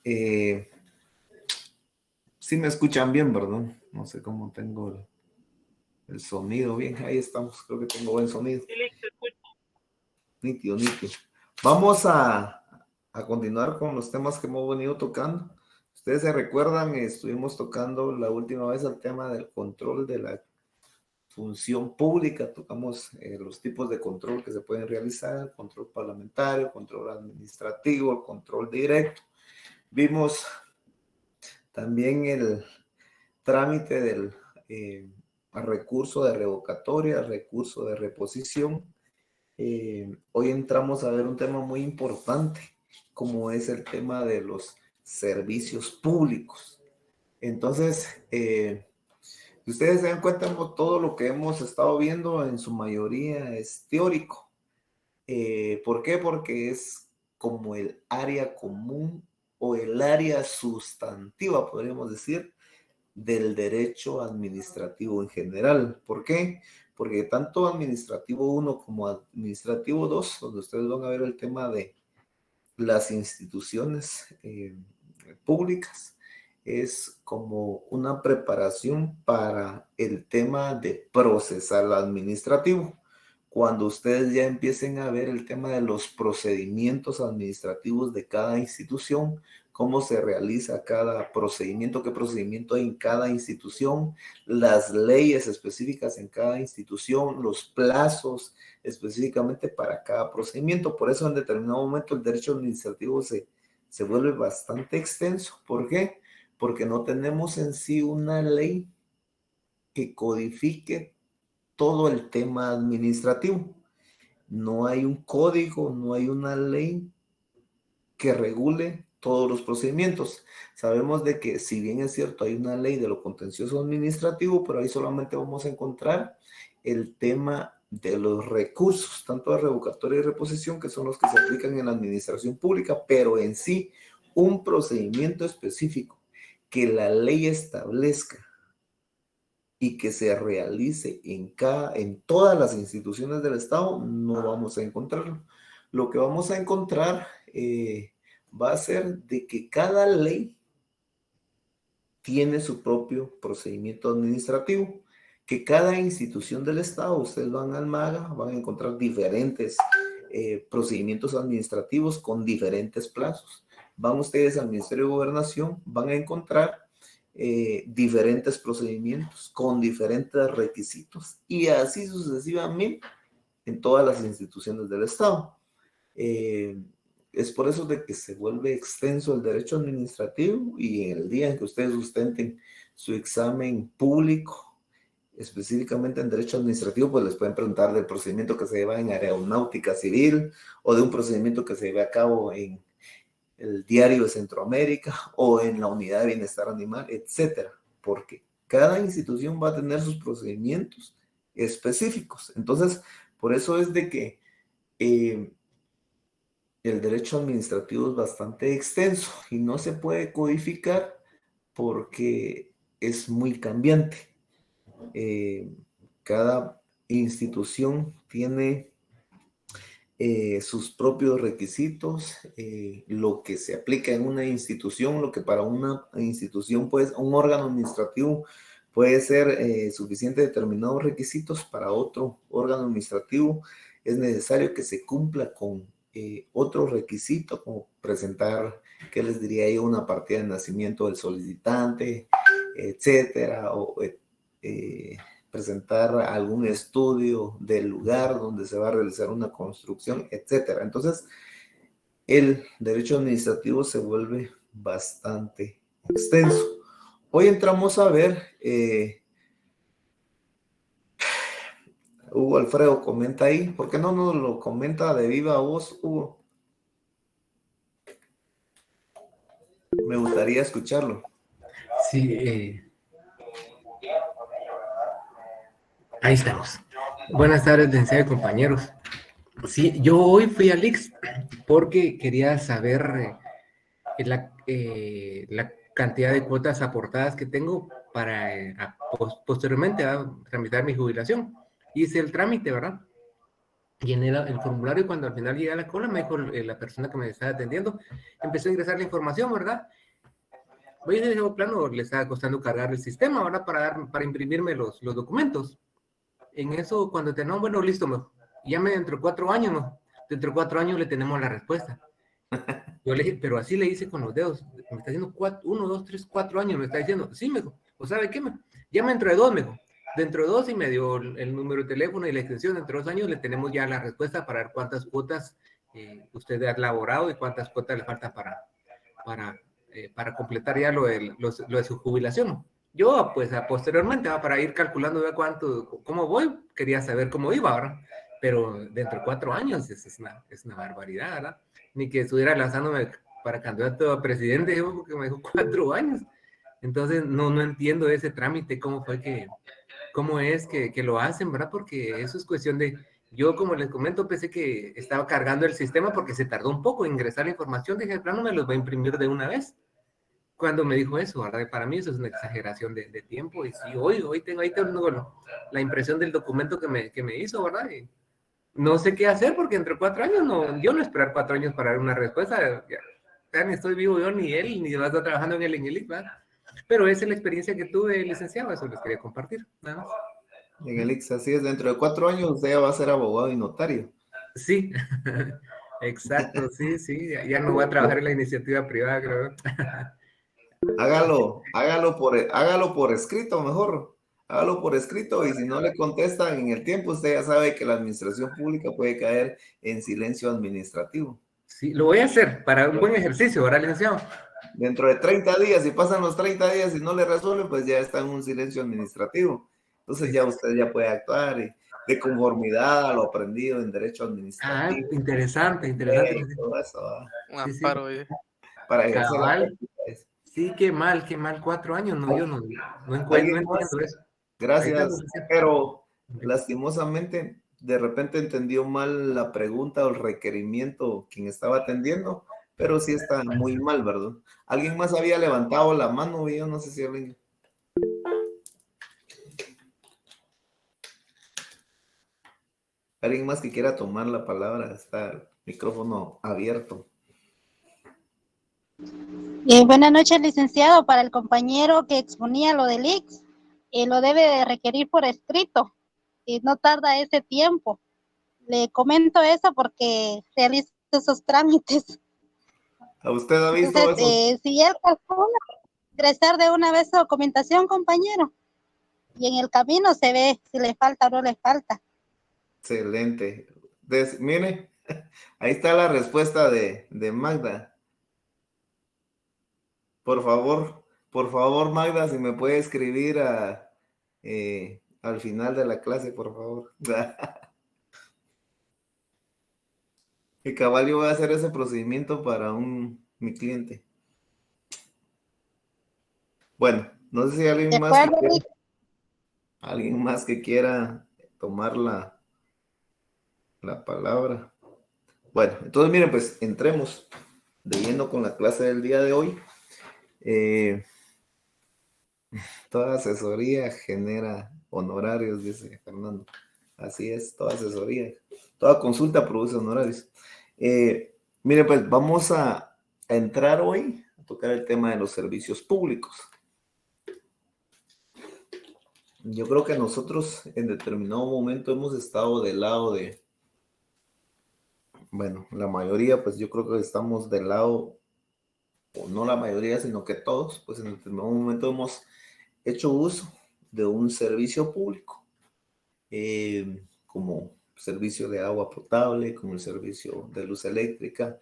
Eh, sí me escuchan bien, ¿verdad? No sé cómo tengo el sonido bien. Ahí estamos, creo que tengo buen sonido. Nítido, nítido. Vamos a continuar con los temas que hemos venido tocando. Ustedes se recuerdan, estuvimos tocando la última vez el tema del control de la función pública, tocamos los tipos de control que se pueden realizar, control parlamentario, control administrativo, control directo. Vimos también el trámite del recurso de revocatoria, recurso de reposición. Hoy entramos a ver un tema muy importante, como es el tema de los servicios públicos. Entonces, si ustedes se dan cuenta, todo lo que hemos estado viendo en su mayoría es teórico. ¿Por qué? Porque es como el área común o el área sustantiva, podríamos decir, del derecho administrativo en general. ¿Por qué? Porque tanto administrativo 1 como administrativo 2, donde ustedes van a ver el tema de las instituciones públicas, es como una preparación para el tema de procesal administrativo. Cuando ustedes ya empiecen a ver el tema de los procedimientos administrativos de cada institución, cómo se realiza cada procedimiento, qué procedimiento hay en cada institución, las leyes específicas en cada institución, los plazos específicamente para cada procedimiento. Por eso en determinado momento el derecho administrativo se vuelve bastante extenso. ¿Por qué? Porque no tenemos en sí una ley que codifique todo el tema administrativo. No hay un código, no hay una ley que regule todos los procedimientos. Sabemos de que, si bien es cierto, hay una ley de lo contencioso administrativo, pero ahí solamente vamos a encontrar el tema de los recursos, tanto de revocatoria y reposición, que son los que se aplican en la administración pública, pero en sí, un procedimiento específico que la ley establezca y que se realice en todas las instituciones del Estado, no vamos a encontrarlo. Lo que vamos a encontrar va a ser de que cada ley tiene su propio procedimiento administrativo, que cada institución del Estado, ustedes van al MAGA, van a encontrar diferentes procedimientos administrativos con diferentes plazos. Van ustedes al Ministerio de Gobernación, van a encontrar diferentes procedimientos con diferentes requisitos y así sucesivamente en todas las instituciones del Estado. Es por eso de que se vuelve extenso el derecho administrativo, y en el día en que ustedes sustenten su examen público, específicamente en derecho administrativo, pues les pueden preguntar del procedimiento que se lleva en aeronáutica civil o de un procedimiento que se lleve a cabo en el Diario de Centroamérica o en la Unidad de Bienestar Animal, etcétera, porque cada institución va a tener sus procedimientos específicos. Entonces, por eso es de que el derecho administrativo es bastante extenso y no se puede codificar porque es muy cambiante. Cada institución tiene sus propios requisitos, lo que se aplica en una institución, lo que para una institución, pues, un órgano administrativo puede ser suficiente determinados requisitos, para otro órgano administrativo es necesario que se cumpla con otro requisito, como presentar, ¿qué les diría yo?, una partida de nacimiento del solicitante, etcétera, o presentar algún estudio del lugar donde se va a realizar una construcción, etcétera. Entonces, el derecho administrativo se vuelve bastante extenso. Hoy entramos a ver, Hugo Alfredo comenta ahí, ¿por qué no nos lo comenta de viva voz, Hugo? Me gustaría escucharlo. Sí, ahí estamos. Buenas tardes, licenciado y compañeros. Sí, yo hoy fui al IX porque quería saber la cantidad de cuotas aportadas que tengo para posteriormente tramitar mi jubilación. Hice el trámite, ¿verdad? llené el formulario y cuando al final llegué a la cola me dijo la persona que me estaba atendiendo, empezó a ingresar la información, ¿verdad? Voy en el plano, le estaba costando cargar el sistema, ¿verdad? Para imprimirme los documentos. En eso, cuando te no, bueno, listo, llame dentro de 4 años, ¿no? Dentro de 4 años le tenemos la respuesta. Yo le dije, pero así le hice con los dedos. Me está diciendo 1, 2, 3, 4 años. Me está diciendo, sí, me dijo. ¿O sabe qué? Llama dentro de 2, me dijo. Dentro de 2 y me dio el número de teléfono y la extensión. Dentro de 2 años le tenemos ya la respuesta para ver cuántas cuotas usted ha elaborado y cuántas cuotas le falta para completar ya lo de su jubilación. Yo, pues, posteriormente, para ir calculando ya cómo voy, quería saber cómo iba, ¿verdad? Pero dentro de 4 años es una barbaridad, ¿verdad? Ni que estuviera lanzándome para candidato a presidente, yo, porque me dijo 4 años. Entonces, no entiendo ese trámite, cómo es que lo hacen, ¿verdad? Porque eso es cuestión de, yo como les comento, pensé que estaba cargando el sistema porque se tardó un poco en ingresar la información, dije, plano me los va a imprimir de una vez. Cuando me dijo eso, ¿verdad? Para mí eso es una exageración de tiempo, y sí, ahí tengo la impresión del documento que me hizo, ¿verdad? Y no sé qué hacer porque entre 4 años, yo no esperar 4 años para dar una respuesta, ya ni estoy vivo yo, ni él, ni va a estar trabajando en el IC, ¿verdad? Pero esa es la experiencia que tuve, licenciado, eso les quería compartir, nada más. En el IX, así es, dentro de 4 años usted ya va a ser abogado y notario. Sí, exacto, sí, ya no voy a trabajar en la iniciativa privada, creo. Hágalo por escrito mejor. Hágalo por escrito y si no le contestan en el tiempo, usted ya sabe que la administración pública puede caer en silencio administrativo. Sí, lo voy a hacer para un buen ejercicio, ¿verdad, licenciado? Dentro de 30 días, si pasan los 30 días y no le resuelven, pues ya está en un silencio administrativo. Entonces Sí. ya usted ya puede actuar de conformidad a lo aprendido en derecho administrativo. Interesante. Todo eso, Un Sí, amparo, para ejercer la cabal. práctica. Sí, qué mal, 4 años, no, yo no ¿Alguien entiendo más? eso. Gracias, pero lastimosamente de repente entendió mal la pregunta o el requerimiento quien estaba atendiendo, pero sí está muy mal, ¿verdad? Alguien más había levantado la mano, yo no sé si alguien. Alguien más que quiera tomar la palabra, está el micrófono abierto. Buenas noches, licenciado. Para el compañero que exponía lo del IX, lo debe de requerir por escrito y no tarda ese tiempo. Le comento eso porque realizo esos trámites. ¿A usted ha visto Entonces, eso? si él calcula, ingresar de una vez su documentación, compañero, y en el camino se ve si le falta o no le falta. Excelente. Mire, ahí está la respuesta de Magda. Por favor, Magda, si me puede escribir al final de la clase, por favor. Que cabal yo voy a hacer ese procedimiento para mi cliente. Bueno, no sé si ¿De acuerdo, Rick? alguien más que quiera tomar la palabra. Bueno, entonces miren, pues entremos de lleno con la clase del día de hoy. Toda asesoría genera honorarios, dice Fernando. Así es, toda asesoría, toda consulta produce honorarios. Miren, pues vamos a entrar hoy a tocar el tema de los servicios públicos. Yo creo que nosotros en determinado momento hemos estado del lado de, bueno, la mayoría, pues yo creo que estamos del lado, o no la mayoría, sino que todos, pues en determinado momento hemos hecho uso de un servicio público, como servicio de agua potable, como el servicio de luz eléctrica,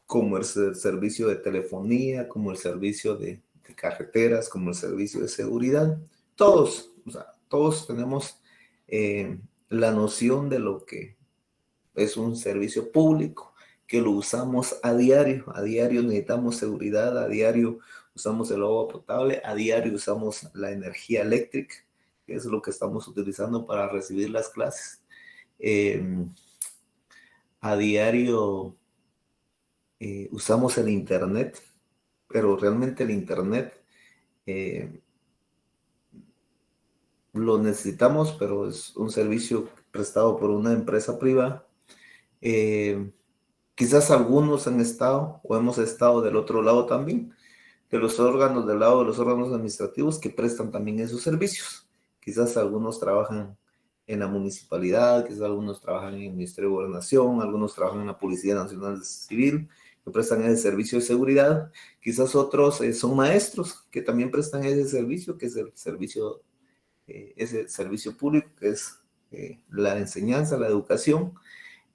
como el servicio de telefonía, como el servicio de carreteras, como el servicio de seguridad. Todos, o sea, todos tenemos la noción de lo que es un servicio público, que lo usamos a diario necesitamos seguridad, a diario usamos el agua potable, a diario usamos la energía eléctrica, que es lo que estamos utilizando para recibir las clases. A diario usamos el internet, pero realmente el internet lo necesitamos, pero es un servicio prestado por una empresa privada. Quizás algunos han estado o hemos estado del otro lado también, de los órganos, del lado de los órganos administrativos que prestan también esos servicios. Quizás algunos trabajan en la municipalidad, quizás algunos trabajan en el Ministerio de Gobernación, algunos trabajan en la Policía Nacional Civil, que prestan ese servicio de seguridad. Quizás otros son maestros que también prestan ese servicio, que es el servicio, ese servicio público, que es la enseñanza, la educación.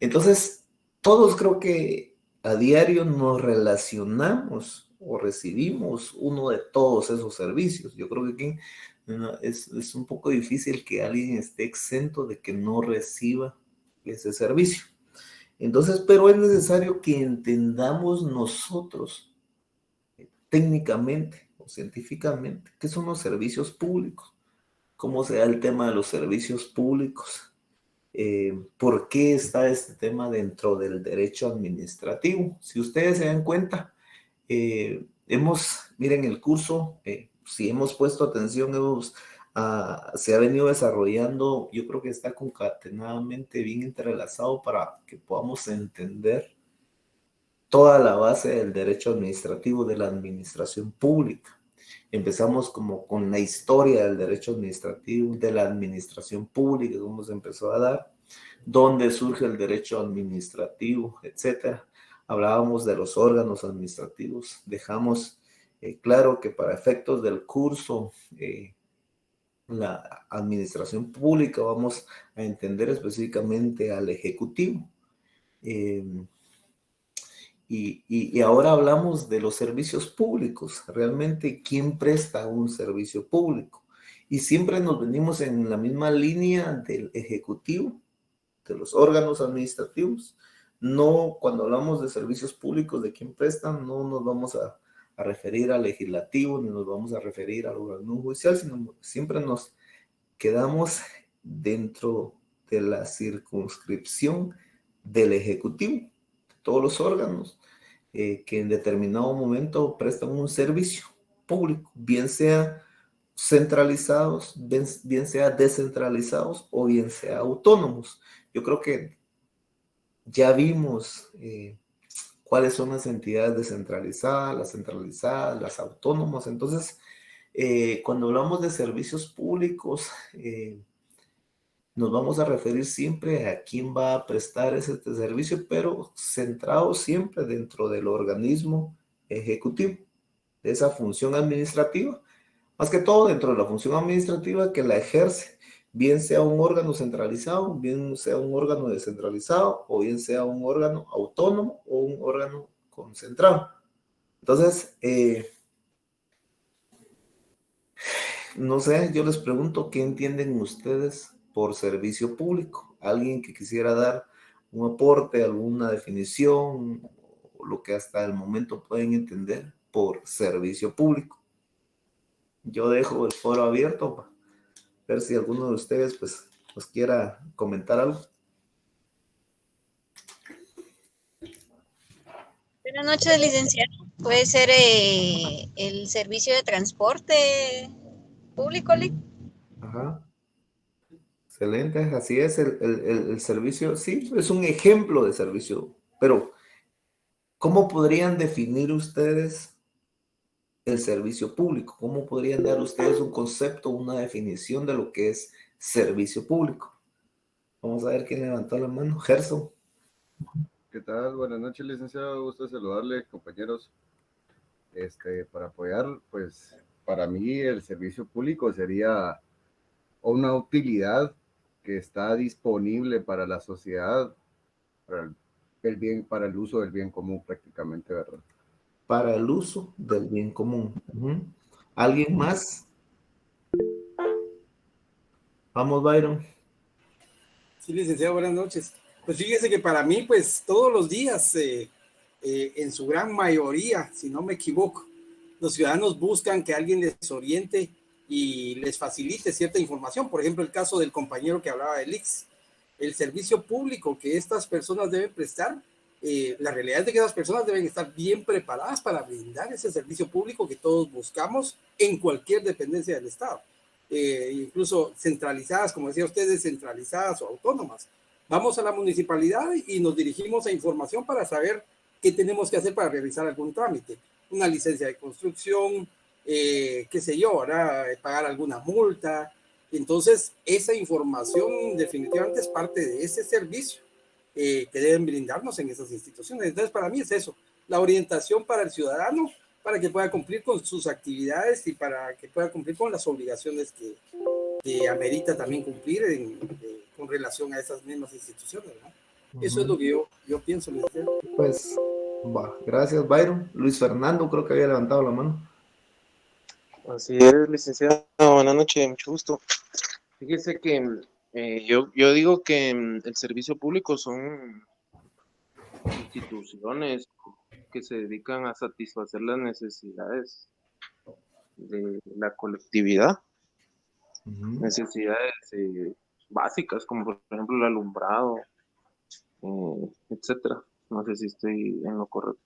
Entonces, todos creo que a diario nos relacionamos o recibimos uno de todos esos servicios. Yo creo que aquí es un poco difícil que alguien esté exento de que no reciba ese servicio. Entonces, pero es necesario que entendamos nosotros técnicamente o científicamente qué son los servicios públicos, cómo se da el tema de los servicios públicos, por qué está este tema dentro del derecho administrativo. Si ustedes se dan cuenta, miren el curso, si hemos puesto atención, se ha venido desarrollando, yo creo que está concatenadamente bien entrelazado para que podamos entender toda la base del derecho administrativo de la administración pública. Empezamos como con la historia del derecho administrativo, de la administración pública, cómo se empezó a dar, dónde surge el derecho administrativo, etcétera. Hablábamos de los órganos administrativos, dejamos claro que para efectos del curso, la administración pública, vamos a entender específicamente al Ejecutivo. Y ahora hablamos de los servicios públicos, realmente quién presta un servicio público. Y siempre nos venimos en la misma línea del Ejecutivo, de los órganos administrativos. No, cuando hablamos de servicios públicos, de quién prestan, no nos vamos a referir al legislativo, ni nos vamos a referir al órgano judicial, sino siempre nos quedamos dentro de la circunscripción del Ejecutivo, de todos los órganos que en determinado momento prestan un servicio público, bien sea centralizados, bien sea descentralizados o bien sea autónomos. Yo creo que ya vimos cuáles son las entidades descentralizadas, las centralizadas, las autónomas. Entonces, cuando hablamos de servicios públicos, nos vamos a referir siempre a quién va a prestar ese servicio, pero centrado siempre dentro del organismo ejecutivo, de esa función administrativa, más que todo dentro de la función administrativa que la ejerce, bien sea un órgano centralizado, bien sea un órgano descentralizado, o bien sea un órgano autónomo o un órgano concentrado. Entonces, no sé, yo les pregunto, ¿qué entienden ustedes por servicio público? Alguien que quisiera dar un aporte, alguna definición, o lo que hasta el momento pueden entender por servicio público. Yo dejo el foro abierto para ver si alguno de ustedes pues quiera comentar algo. Buenas noches, licenciado. ¿Puede ser el servicio de transporte público, Lic? Ajá. Excelente, así es, el servicio, sí, es un ejemplo de servicio, pero ¿cómo podrían definir ustedes el servicio público? ¿Cómo podrían dar ustedes un concepto, una definición de lo que es servicio público? Vamos a ver quién levantó la mano. Gerson. ¿Qué tal? Buenas noches, licenciado. Gusto saludarle, compañeros. Para apoyar, pues, para mí el servicio público sería una utilidad que está disponible para la sociedad, para el uso del bien común prácticamente, ¿verdad? Para el uso del bien común. ¿Alguien más? Vamos, Byron. Sí, licenciado, buenas noches. Pues fíjese que para mí, pues todos los días, en su gran mayoría, si no me equivoco, los ciudadanos buscan que alguien les oriente y les facilite cierta información. Por ejemplo, el caso del compañero que hablaba del IX, el servicio público que estas personas deben prestar, la realidad es de que esas personas deben estar bien preparadas para brindar ese servicio público que todos buscamos en cualquier dependencia del Estado. incluso centralizadas, como decía usted, descentralizadas o autónomas. Vamos a la municipalidad y nos dirigimos a información para saber qué tenemos que hacer para realizar algún trámite, una licencia de construcción, qué sé yo, ¿verdad? Pagar alguna multa. Entonces, esa información definitivamente es parte de ese servicio que deben brindarnos en esas instituciones. Entonces, para mí es eso, la orientación para el ciudadano, para que pueda cumplir con sus actividades y para que pueda cumplir con las obligaciones que amerita también cumplir con relación a esas mismas instituciones, ¿no? Eso es lo que yo pienso. Pues, gracias, Byron. Luis Fernando creo que había levantado la mano. Así es, licenciado. Buenas noches, mucho gusto. Fíjese que yo digo que el servicio público son instituciones que se dedican a satisfacer las necesidades de la colectividad, necesidades básicas, como por ejemplo el alumbrado, etcétera. No sé si estoy en lo correcto.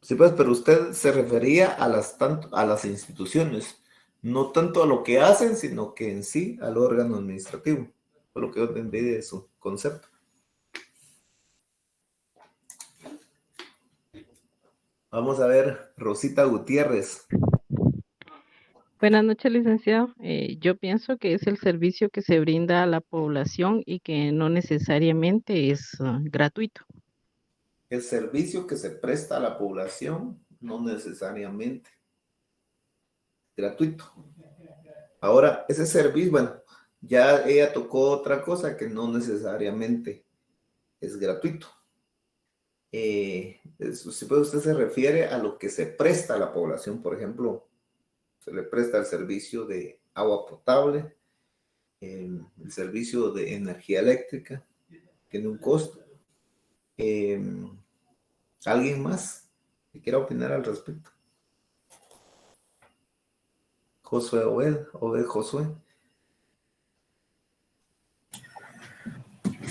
Sí, pues, pero usted se refería a las instituciones, no tanto a lo que hacen, sino que en sí al órgano administrativo, por lo que yo entendí de su concepto. Vamos a ver, Rosita Gutiérrez. Buenas noches, licenciado. Yo pienso que es el servicio que se brinda a la población y que no necesariamente es gratuito. El servicio que se presta a la población no necesariamente gratuito. Ahora, ese servicio, bueno, ya ella tocó otra cosa que no necesariamente es gratuito. Usted se refiere a lo que se presta a la población, por ejemplo, se le presta el servicio de agua potable, el servicio de energía eléctrica, tiene un costo. ¿Alguien más que quiera opinar al respecto? Josué Obed Josué.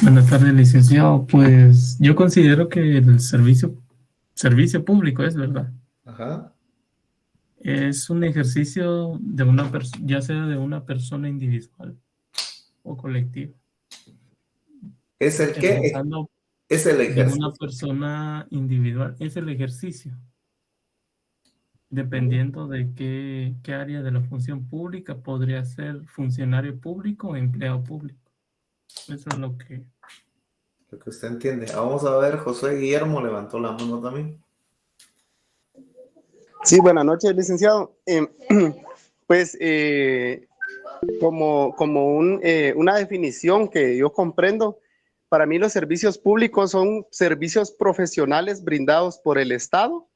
Buenas tardes, licenciado. Pues yo considero que el servicio público es verdad. Ajá. Es un ejercicio de una persona, ya sea de una persona individual o colectiva. ¿Es el qué? Es el ejercicio. De una persona individual, es el ejercicio. Dependiendo de qué área de la función pública podría ser funcionario público o empleado público. Eso es lo que usted entiende. Vamos a ver, José Guillermo levantó la mano también. Sí, buenas noches, licenciado. Pues como una definición que yo comprendo, para mí los servicios públicos son servicios profesionales brindados por el Estado,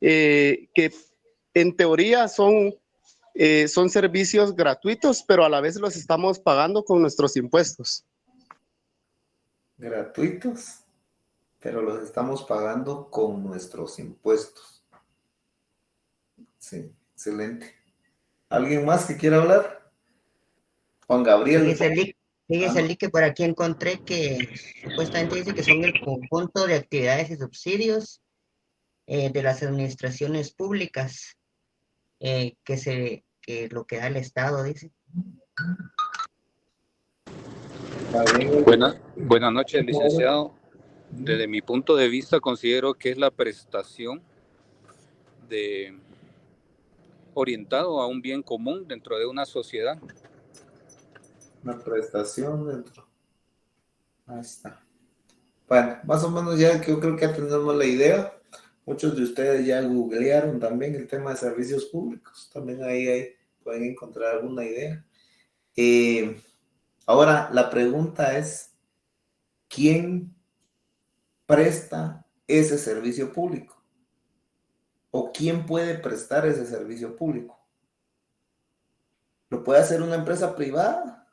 que en teoría son servicios gratuitos, pero a la vez los estamos pagando con nuestros impuestos. Gratuitos, pero los estamos pagando con nuestros impuestos. Sí, excelente. ¿Alguien más que quiera hablar? Juan Gabriel. Fíjese, que por aquí encontré que supuestamente dice que son el conjunto de actividades y subsidios de las administraciones públicas que lo que da el Estado, dice. Buenas noches, licenciado. Desde mi punto de vista, considero que es la prestación orientado a un bien común dentro de una sociedad. Una prestación dentro. Ahí está. Bueno, más o menos ya que yo creo que ya tenemos la idea. Muchos de ustedes ya googlearon también el tema de servicios públicos. También ahí pueden encontrar alguna idea. Ahora, la pregunta es, ¿quién presta ese servicio público? ¿O quién puede prestar ese servicio público? ¿Lo puede hacer una empresa privada?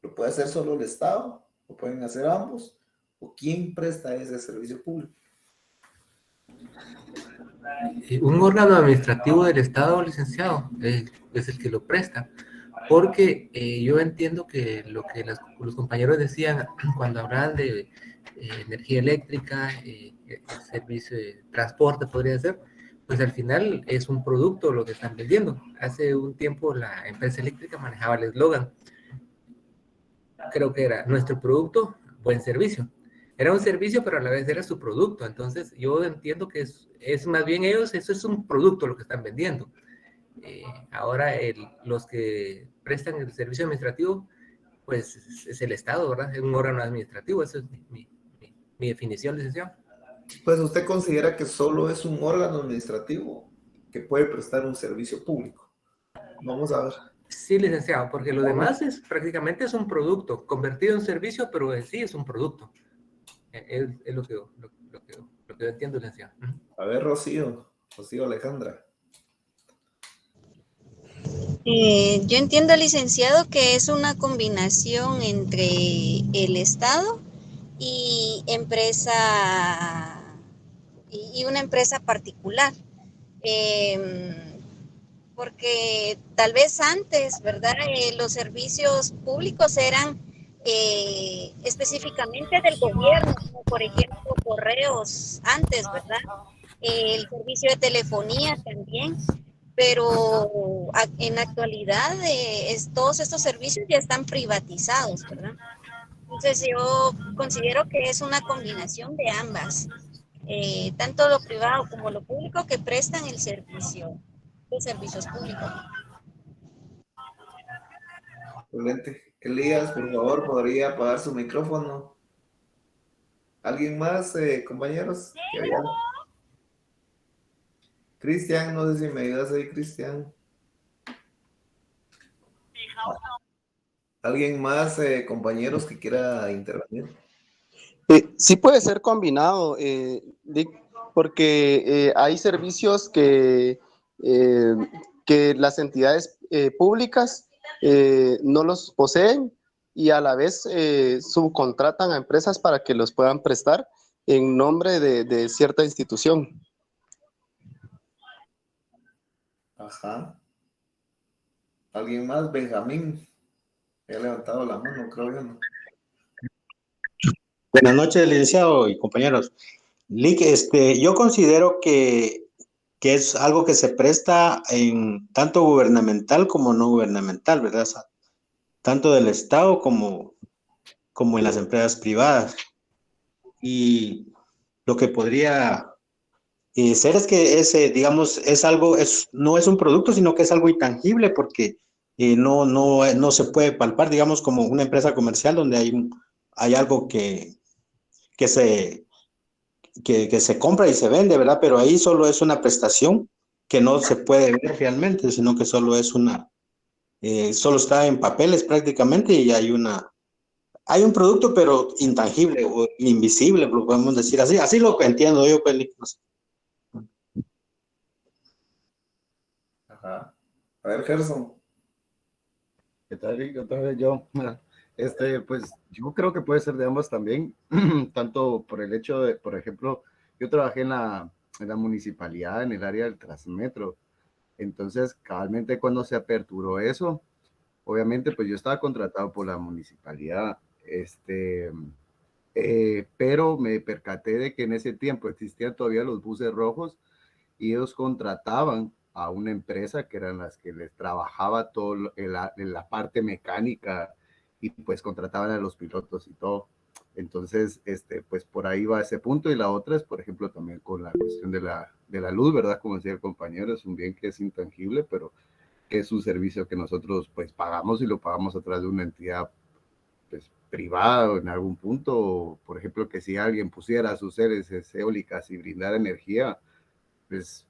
¿Lo puede hacer solo el Estado? ¿Lo pueden hacer ambos? ¿O quién presta ese servicio público? Un órgano administrativo del Estado, licenciado, es el que lo presta. Porque yo entiendo que lo que los compañeros decían cuando hablaban de energía eléctrica, el servicio de transporte podría ser, pues al final es un producto lo que están vendiendo. Hace un tiempo la empresa eléctrica manejaba el eslogan, creo que era nuestro producto, buen servicio. Era un servicio, pero a la vez era su producto. Entonces yo entiendo que es más bien ellos, eso es un producto lo que están vendiendo. Ahora los que prestan el servicio administrativo, pues es el Estado, ¿verdad? Es un órgano administrativo, esa es mi definición, licenciado. Pues usted considera que solo es un órgano administrativo que puede prestar un servicio público. Vamos a ver. Sí, licenciado, porque lo demás prácticamente es un producto, convertido en servicio, pero en sí es un producto. Es lo que yo entiendo, licenciado. A ver, Rocío Alejandra. Yo entiendo, licenciado, que es una combinación entre el Estado y una empresa particular. Porque tal vez antes, ¿verdad? Los servicios públicos eran específicamente del gobierno, como por ejemplo correos antes, ¿verdad? El servicio de telefonía también, pero en la actualidad todos estos servicios ya están privatizados, ¿verdad? Entonces yo considero que es una combinación de ambas, tanto lo privado como lo público que prestan el servicio de servicios públicos. Excelente. Elías, por favor, ¿podría apagar su micrófono? ¿Alguien más, compañeros? Cristian, no sé si me ayudas ahí, Cristian. ¿Alguien más, compañeros, que quiera intervenir? Sí puede ser combinado, Dick, porque hay servicios que las entidades públicas no los poseen y a la vez subcontratan a empresas para que los puedan prestar en nombre de cierta institución. Ajá. ¿Alguien más? Benjamín. He levantado la mano, creo yo, ¿no? Buenas noches, licenciado y compañeros. Lick, yo considero que es algo que se presta en tanto gubernamental como no gubernamental, ¿verdad? Tanto del Estado como en las empresas privadas. Y lo que podría ser es que digamos, no es un producto, sino que es algo intangible, porque no se puede palpar, digamos, como una empresa comercial donde hay algo que se compra y se vende, ¿verdad? Pero ahí solo es una prestación que no se puede ver realmente, sino que solo es solo está en papeles prácticamente y hay un producto, pero intangible o invisible, lo podemos decir así. Así lo entiendo yo, películas. Ajá. A ver, Gerson. ¿Qué tal? Otra vez yo. Pues yo creo que puede ser de ambas también, tanto por el hecho de, por ejemplo, yo trabajé en la municipalidad, en el área del Transmetro, entonces cabalmente cuando se aperturó eso, obviamente pues yo estaba contratado por la municipalidad, pero me percaté de que en ese tiempo existían todavía los buses rojos y ellos contrataban a una empresa que eran las que les trabajaba todo la parte mecánica y pues contrataban a los pilotos y todo. Entonces, pues por ahí va ese punto. Y la otra es, por ejemplo, también con la cuestión de la luz, ¿verdad? Como decía el compañero, es un bien que es intangible, pero que es un servicio que nosotros pues pagamos y lo pagamos a través de una entidad pues privada en algún punto. Por ejemplo, que si alguien pusiera sus hélices eólicas y brindara energía, pues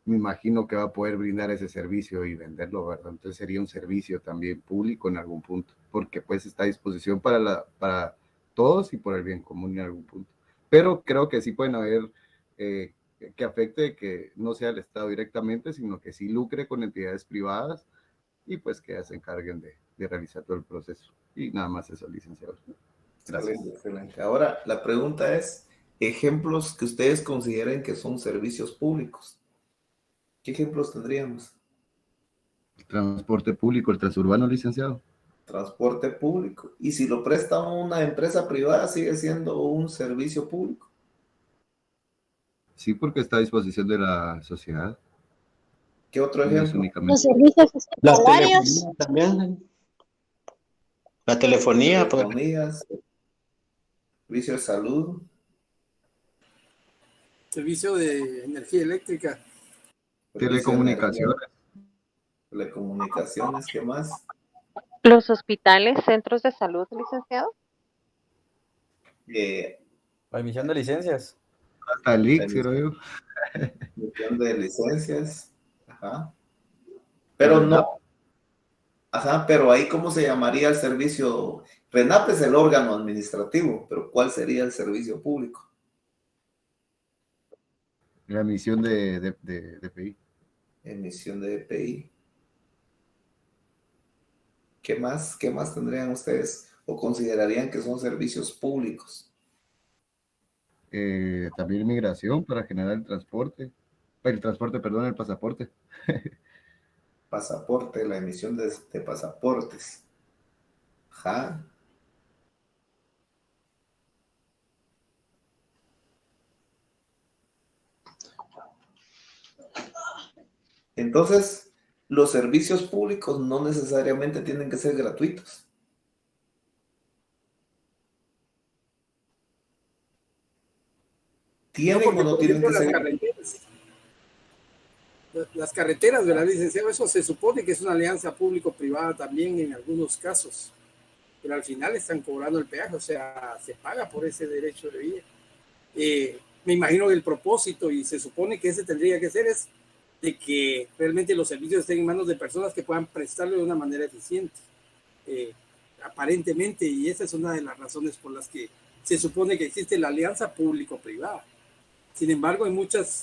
me imagino que va a poder brindar ese servicio y venderlo, ¿verdad? Entonces sería un servicio también público en algún punto, porque pues está a disposición para todos y por el bien común en algún punto. Pero creo que sí pueden haber que afecte que no sea el Estado directamente, sino que sí lucre con entidades privadas y pues que se encarguen de realizar todo el proceso. Y nada más eso, licenciado. Gracias. Excelente. Ahora, la pregunta es, ejemplos que ustedes consideren que son servicios públicos. ¿Qué ejemplos tendríamos? El transporte público, el transurbano, licenciado. Transporte público. Y si lo presta una empresa privada, sigue siendo un servicio público. Sí, porque está a disposición de la sociedad. ¿Qué otro No es ejemplo? únicamente. Los servicios La hospitalarios. telefonía también. La telefonía, pues. Telefonías, servicio de salud, Servicio de energía eléctrica. servicio de energía, Telecomunicaciones. telecomunicaciones, ¿qué más? Los hospitales, centros de salud, licenciado. La emisión de licencias. Hasta el IX, creo yo. Emisión de licencias. Ajá. Pero no. Ajá, pero ahí, ¿cómo se llamaría el servicio? RENAP es el órgano administrativo, pero ¿cuál sería el servicio público? La emisión de DPI. Emisión de DPI. ¿Qué más tendrían ustedes o considerarían que son servicios públicos? También migración para generar el transporte. El pasaporte. Pasaporte, la emisión de pasaportes. Ajá. Entonces, los servicios públicos no necesariamente tienen que ser gratuitos. ¿Tienen o no tienen que ser gratuitos? Las carreteras, ¿verdad, licenciado? Eso se supone que es una alianza público-privada también en algunos casos, pero al final están cobrando el peaje, o sea, se paga por ese derecho de vía. Me imagino que el propósito, y se supone que ese tendría que ser, es de que realmente los servicios estén en manos de personas que puedan prestarlo de una manera eficiente, aparentemente, y esa es una de las razones por las que se supone que existe la alianza público-privada. Sin embargo, en muchos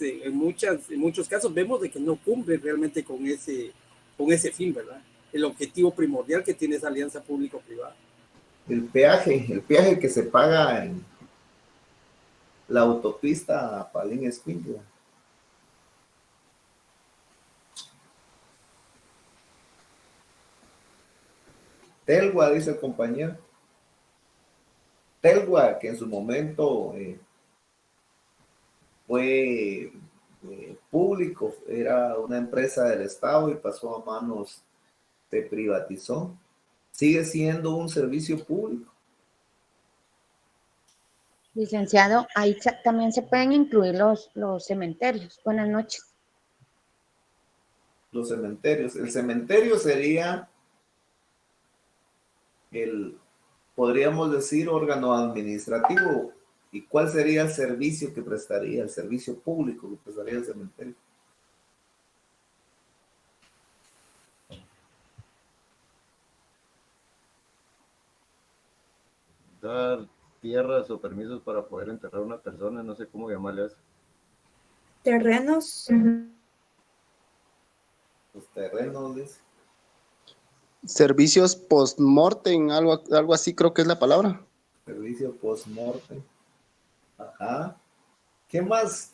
casos vemos de que no cumple realmente con ese fin, ¿verdad? El objetivo primordial que tiene esa alianza público-privada. El peaje que se paga en la autopista Palín-Escuintla. Telgua, dice el compañero. Telgua, que en su momento fue público, era una empresa del Estado y pasó a manos, se privatizó. Sigue siendo un servicio público. Licenciado, ahí también se pueden incluir los cementerios. Buenas noches. Los cementerios. El cementerio sería podríamos decir, órgano administrativo. ¿Y cuál sería el servicio que prestaría, el servicio público que prestaría el cementerio? Dar tierras o permisos para poder enterrar a una persona, no sé cómo llamarle a eso. Terrenos. Los terrenos, dice. Servicios post-mortem, algo así creo que es la palabra. Servicio post-mortem. Ajá. ¿Qué más?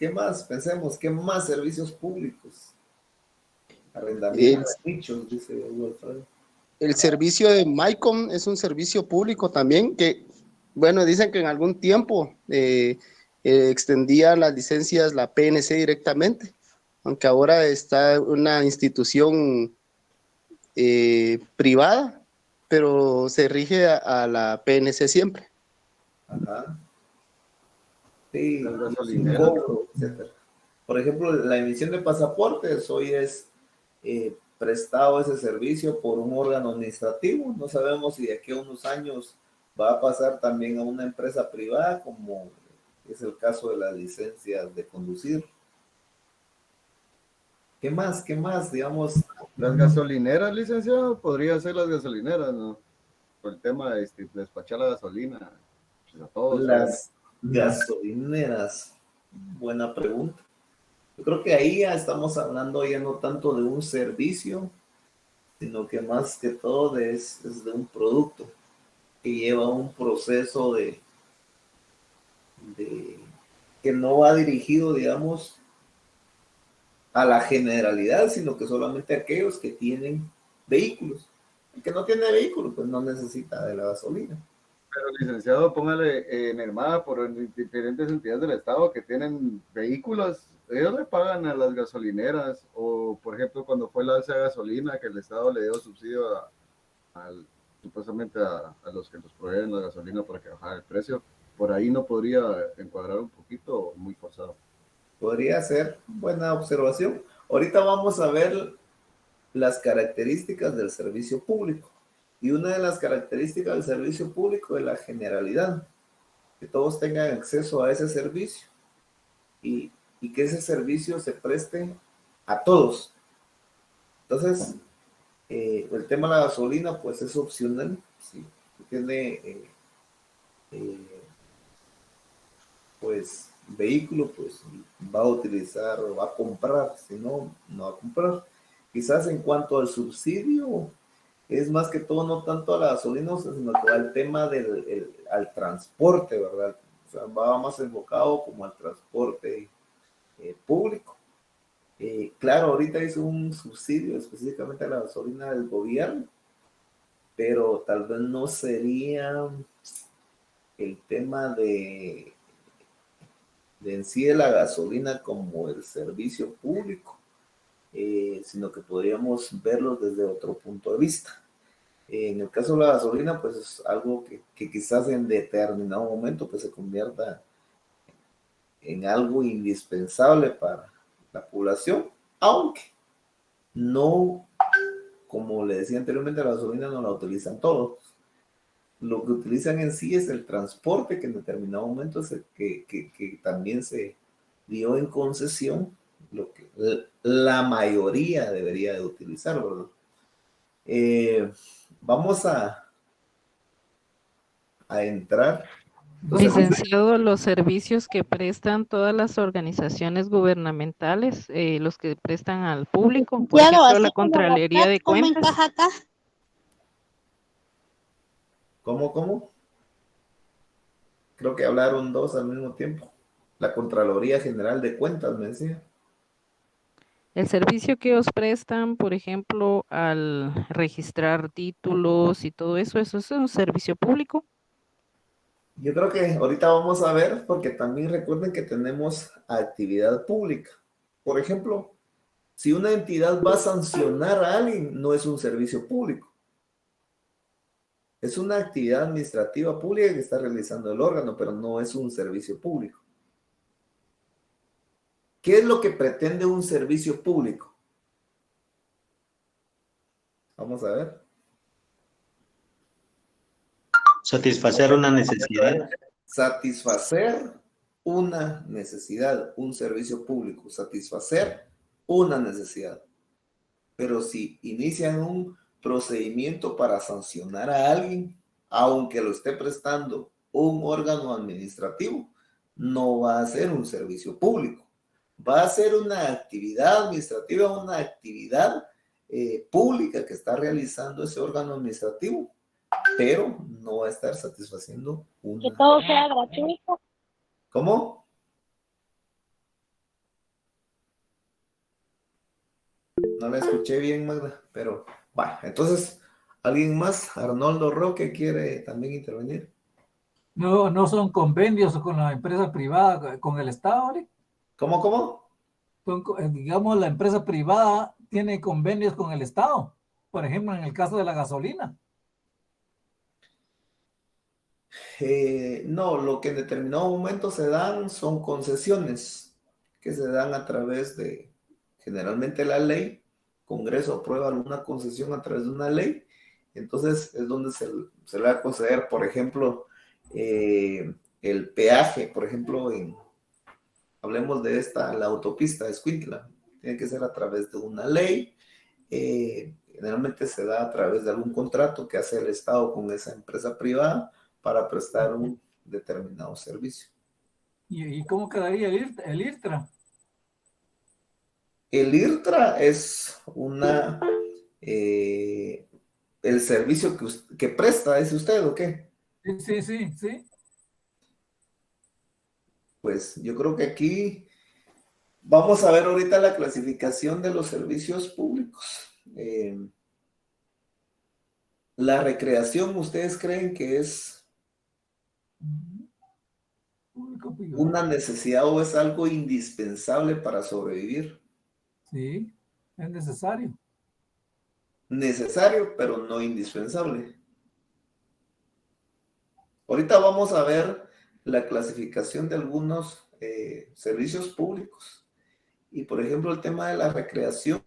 Pensemos, ¿qué más servicios públicos? Arrendamiento de nichos, dice Wilfredo. El servicio de MyCom es un servicio público también que, bueno, dicen que en algún tiempo extendía las licencias la PNC directamente, aunque ahora está una institución privada, pero se rige a la PNC siempre. Ajá. Sí, sin cobro, etcétera. Por ejemplo, la emisión de pasaportes hoy es prestado ese servicio por un órgano administrativo. No sabemos si de aquí a unos años va a pasar también a una empresa privada, como es el caso de las licencias de conducir. ¿Qué más? Digamos, las gasolineras, licenciado, podría ser las gasolineras, ¿no? Por el tema de despachar la gasolina. Pues a todos. Las gasolineras, buena pregunta. Yo creo que ahí ya estamos hablando ya no tanto de un servicio, sino que más que todo es de un producto que lleva un proceso de que no va dirigido, digamos, a la generalidad, sino que solamente aquellos que tienen vehículos. El que no tiene vehículo, pues no necesita de la gasolina. Pero licenciado, póngale, mi hermana, por diferentes entidades del Estado que tienen vehículos, ellos le pagan a las gasolineras, o por ejemplo, cuando fue la alza de gasolina, que el Estado le dio subsidio supuestamente a los que nos proveen la gasolina para que bajara el precio, por ahí no podría encuadrar un poquito, muy forzado. Podría ser buena observación. Ahorita vamos a ver las características del servicio público. Y una de las características del servicio público es la generalidad, que todos tengan acceso a ese servicio y que ese servicio se preste a todos. Entonces, el tema de la gasolina, pues es opcional. Si tiene, pues, vehículo, pues va a utilizar o va a comprar, si no, no va a comprar. Quizás en cuanto al subsidio, es más que todo no tanto a la gasolina, sino que al tema al transporte, ¿verdad? O sea, va más enfocado como al transporte público. Claro, ahorita hizo un subsidio específicamente a la gasolina del gobierno, pero tal vez no sería el tema de en sí de la gasolina como el servicio público, sino que podríamos verlo desde otro punto de vista. En el caso de la gasolina, pues es algo que quizás en determinado momento pues se convierta en algo indispensable para la población, aunque no, como le decía anteriormente, la gasolina no la utilizan todos. Lo que utilizan en sí es el transporte, que en determinado momento es el que también se dio en concesión, lo que la mayoría debería de utilizar, ¿verdad? Vamos a entrar. Licenciado, los servicios que prestan todas las organizaciones gubernamentales, los que prestan al público, por ejemplo, la Contraloría de Cuentas. ¿Cómo encaja acá? ¿Cómo? Creo que hablaron dos al mismo tiempo. La Contraloría General de Cuentas, me decía. El servicio que os prestan, por ejemplo, al registrar títulos y todo eso, ¿eso es un servicio público? Yo creo que ahorita vamos a ver, porque también recuerden que tenemos actividad pública. Por ejemplo, si una entidad va a sancionar a alguien, no es un servicio público. Es una actividad administrativa pública que está realizando el órgano, pero no es un servicio público. ¿Qué es lo que pretende un servicio público? Vamos a ver. Satisfacer una necesidad. Satisfacer una necesidad, un servicio público, satisfacer una necesidad. Pero si inician un procedimiento para sancionar a alguien, aunque lo esté prestando un órgano administrativo, no va a ser un servicio público. Va a ser una actividad administrativa, una actividad pública que está realizando ese órgano administrativo, pero no va a estar satisfaciendo una... Que todo sea gratuito. ¿Cómo? No la escuché bien, Magda, pero bueno, entonces, ¿alguien más? Arnoldo Roque quiere también intervenir. No son convenios con la empresa privada, con el Estado, ¿eh? ¿Cómo? Digamos, la empresa privada tiene convenios con el Estado, por ejemplo, en el caso de la gasolina. No, lo que en determinado momento se dan son concesiones que se dan a través de, generalmente la ley. Congreso aprueba alguna concesión a través de una ley, entonces es donde se le va a conceder, por ejemplo, el peaje, por ejemplo, hablemos de la autopista de Escuintla, tiene que ser a través de una ley, generalmente se da a través de algún contrato que hace el Estado con esa empresa privada para prestar un determinado servicio. ¿Y cómo quedaría el IRTRA? El IRTRA es el servicio que presta, ¿dice usted o qué? Sí. Pues yo creo que aquí vamos a ver ahorita la clasificación de los servicios públicos. La recreación, ¿ustedes creen que es Una necesidad o es algo indispensable para sobrevivir. Sí, es necesario. Necesario, pero no indispensable. Ahorita vamos a ver la clasificación de algunos servicios públicos. Y por ejemplo, el tema de la recreación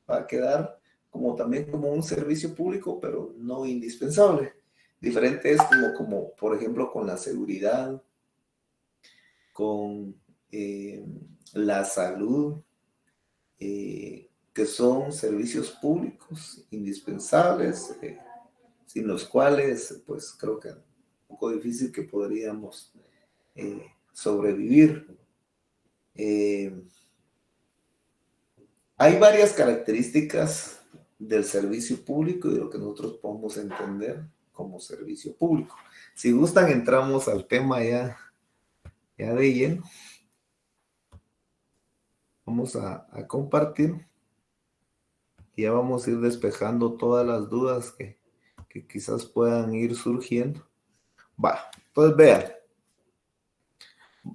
va a quedar como también como un servicio público, pero no indispensable. Diferente es como por ejemplo, con la seguridad, con la salud, que son servicios públicos indispensables, sin los cuales, pues creo que es un poco difícil que podríamos sobrevivir. Hay varias características del servicio público y de lo que nosotros podemos entender como servicio público. Si gustan, entramos al tema ya de lleno. Vamos a compartir y ya vamos a ir despejando todas las dudas que quizás puedan ir surgiendo. Va, entonces vean.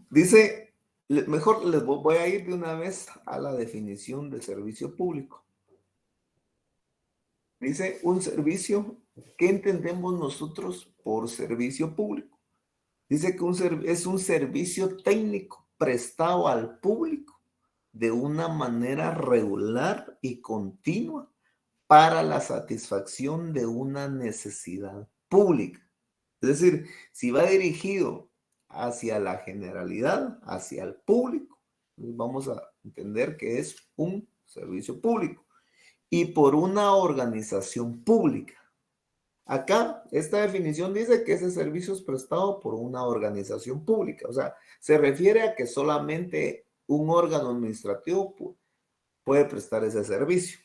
Dice, mejor les voy a ir de una vez a la definición de servicio público. Dice un servicio, ¿qué entendemos nosotros por servicio público? Dice que es un servicio técnico prestado al público de una manera regular y continua para la satisfacción de una necesidad pública. Es decir, si va dirigido hacia la generalidad, hacia el público, vamos a entender que es un servicio público y por una organización pública. Acá, esta definición dice que ese servicio es prestado por una organización pública. O sea, se refiere a que solamente un órgano administrativo puede prestar ese servicio.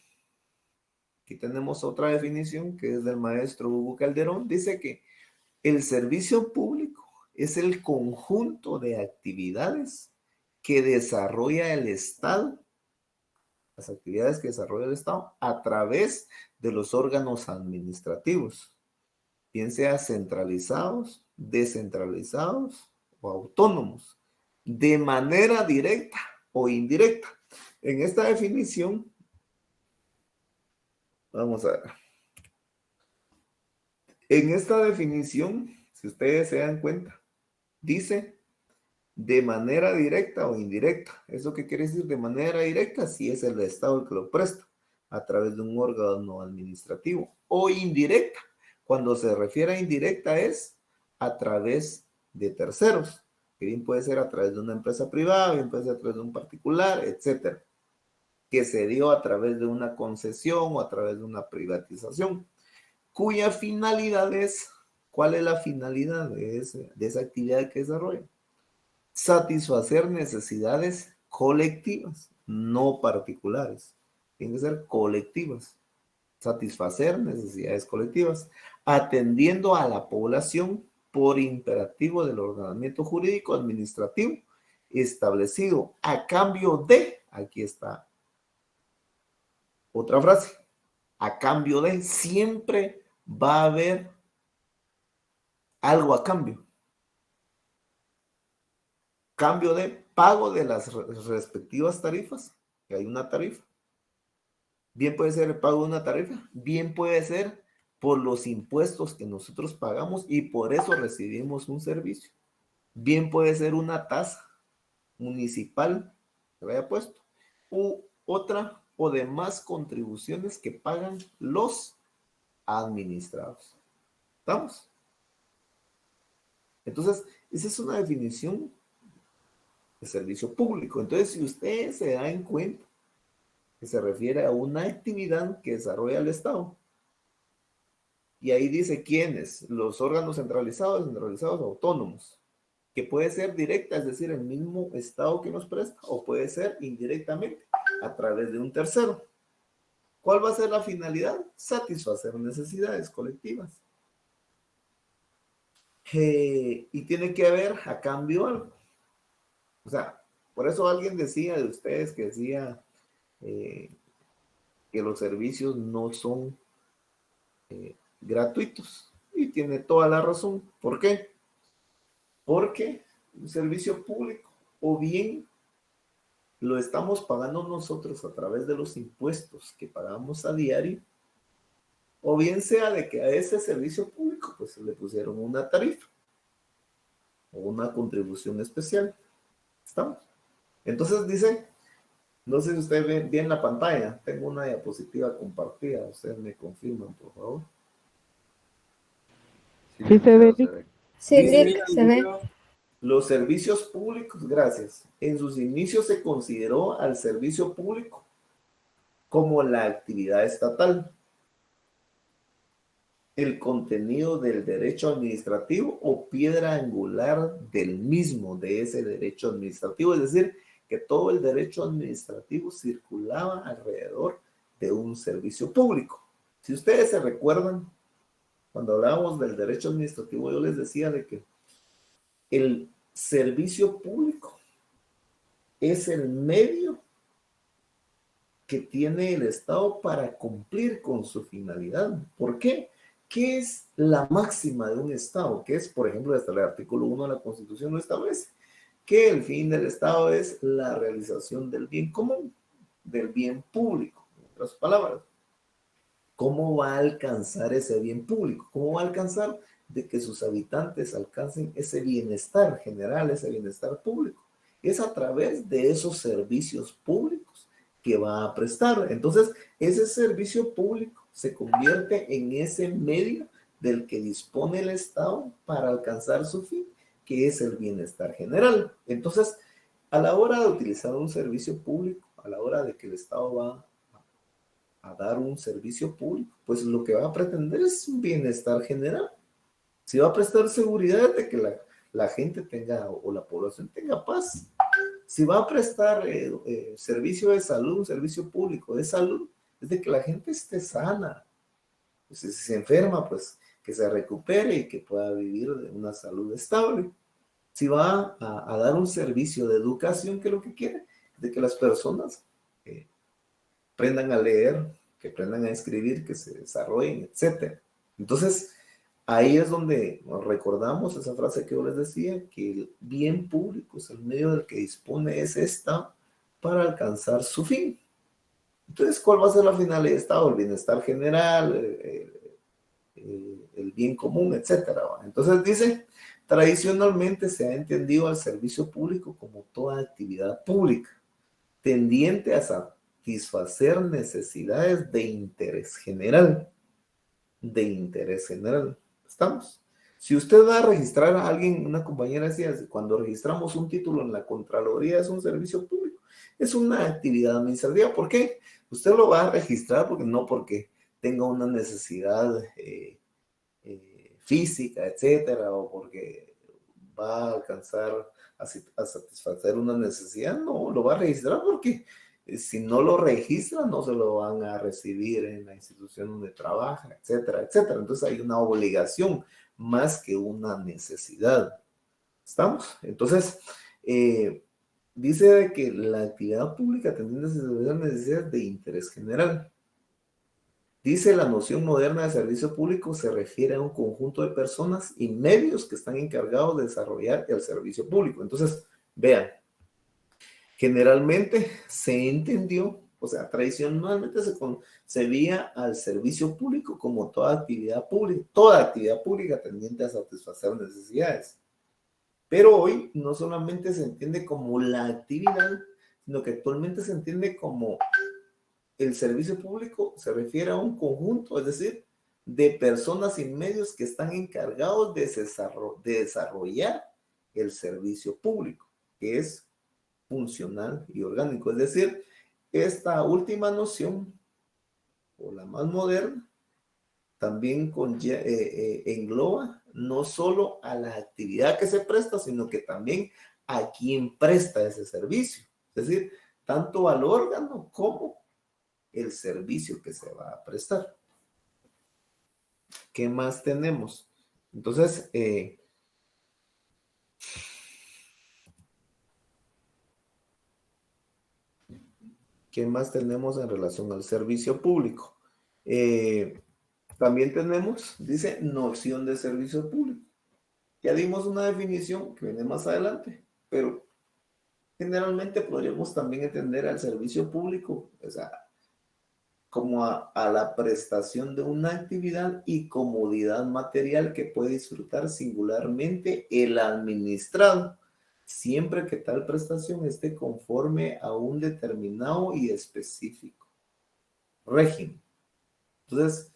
Aquí tenemos otra definición que es del maestro Hugo Calderón. Dice que el servicio público es el conjunto de actividades que desarrolla el Estado, las actividades que desarrolla el Estado a través de los órganos administrativos, bien sea centralizados, descentralizados o autónomos, de manera directa o indirecta. En esta definición, vamos a ver. En esta definición, si ustedes se dan cuenta, dice de manera directa o indirecta. ¿Eso qué quiere decir? De manera directa, si es el Estado el que lo presta, a través de un órgano administrativo. O indirecta, cuando se refiere a indirecta es a través de terceros, que bien puede ser a través de una empresa privada, bien puede ser a través de un particular, etcétera, que se dio a través de una concesión o a través de una privatización, cuya finalidad es, ¿cuál es la finalidad de esa actividad que desarrolla? Satisfacer necesidades colectivas, no particulares. Tienen que ser colectivas. Satisfacer necesidades colectivas, atendiendo a la población por imperativo del ordenamiento jurídico administrativo establecido a cambio de, aquí está otra frase, a cambio de, siempre va a haber algo a cambio. Cambio de pago de las respectivas tarifas, que hay una tarifa. Bien puede ser el pago de una tarifa, bien puede ser por los impuestos que nosotros pagamos y por eso recibimos un servicio. Bien puede ser una tasa municipal que vaya puesto, u otra o demás contribuciones que pagan los administrados. ¿Estamos? Entonces, esa es una definición de servicio público. Entonces, si ustedes se dan cuenta que se refiere a una actividad que desarrolla el Estado, y ahí dice quiénes, los órganos centralizados, autónomos, que puede ser directa, es decir, el mismo Estado que nos presta, o puede ser indirectamente, a través de un tercero. ¿Cuál va a ser la finalidad? Satisfacer necesidades colectivas. Y tiene que haber a cambio algo. O sea, por eso alguien decía de ustedes que decía que los servicios no son gratuitos. Y tiene toda la razón. ¿Por qué? Porque un servicio público, o bien lo estamos pagando nosotros a través de los impuestos que pagamos a diario, o bien sea de que a ese servicio público pues le pusieron una tarifa o una contribución especial. ¿Estamos? Entonces dice, no sé si usted ve bien la pantalla, tengo una diapositiva compartida, ustedes me confirman, por favor. Sí, se ve. Se ve. Los servicios públicos, gracias, en sus inicios se consideró al servicio público como la actividad estatal, el contenido del derecho administrativo o piedra angular del mismo, de ese derecho administrativo, es decir, que todo el derecho administrativo circulaba alrededor de un servicio público. Si ustedes se recuerdan, cuando hablábamos del derecho administrativo, yo les decía de que el servicio público es el medio que tiene el Estado para cumplir con su finalidad. ¿Por qué? ¿Qué es la máxima de un Estado? Que es, por ejemplo, hasta el artículo 1 de la Constitución lo establece, que el fin del Estado es la realización del bien común, del bien público. En otras palabras, ¿cómo va a alcanzar ese bien público? ¿Cómo va a alcanzar de que sus habitantes alcancen ese bienestar general, ese bienestar público? Es a través de esos servicios públicos que va a prestar. Entonces, ese servicio público se convierte en ese medio del que dispone el Estado para alcanzar su fin, que es el bienestar general. Entonces, a la hora de utilizar un servicio público, a la hora de que el Estado va a dar un servicio público, pues lo que va a pretender es un bienestar general. Si va a prestar seguridad de que la gente tenga o la población tenga paz. Si va a prestar servicio de salud, un servicio público de salud, es de que la gente esté sana. Pues, si se enferma, pues que se recupere y que pueda vivir de una salud estable. Si va a dar un servicio de educación, que es lo que quiere, de que las personas aprendan a leer, que aprendan a escribir, que se desarrollen, etc. Entonces, ahí es donde nos recordamos esa frase que yo les decía, que el bien público es el medio del que dispone ese Estado para alcanzar su fin. Entonces, ¿cuál va a ser la finalidad del Estado? El bienestar general, el bien común, etc. Entonces dice, tradicionalmente se ha entendido al servicio público como toda actividad pública, tendiente a satisfacer necesidades de interés general. De interés general. ¿Estamos? Si usted va a registrar a alguien, una compañera decía, cuando registramos un título en la Contraloría es un servicio público, es una actividad administrativa. ¿Por qué? Usted lo va a registrar porque tenga una necesidad física, etcétera, o porque va a alcanzar a satisfacer una necesidad. No, lo va a registrar porque si no lo registra, no se lo van a recibir en la institución donde trabaja, etcétera, etcétera. Entonces hay una obligación más que una necesidad. ¿Estamos? Entonces, dice que la actividad pública también necesita necesidades de interés general. Dice la noción moderna de servicio público se refiere a un conjunto de personas y medios que están encargados de desarrollar el servicio público. Entonces, vean. Generalmente se entendió, o sea, tradicionalmente se concebía al servicio público como toda actividad pública tendiente a satisfacer necesidades. Pero hoy no solamente se entiende como la actividad, sino que actualmente se entiende como el servicio público se refiere a un conjunto, es decir, de personas y medios que están encargados de desarrollar el servicio público, que es funcional y orgánico. Es decir, esta última noción, o la más moderna, también engloba no solo a la actividad que se presta, sino que también a quien presta ese servicio. Es decir, tanto al órgano como el servicio que se va a prestar. ¿Qué más tenemos? Entonces, ¿qué más tenemos en relación al servicio público? También tenemos, dice, noción de servicio público. Ya dimos una definición que viene más adelante, pero generalmente podríamos también entender al servicio público, o sea, como a la prestación de una actividad y comodidad material que puede disfrutar singularmente el administrado, siempre que tal prestación esté conforme a un determinado y específico régimen. Entonces,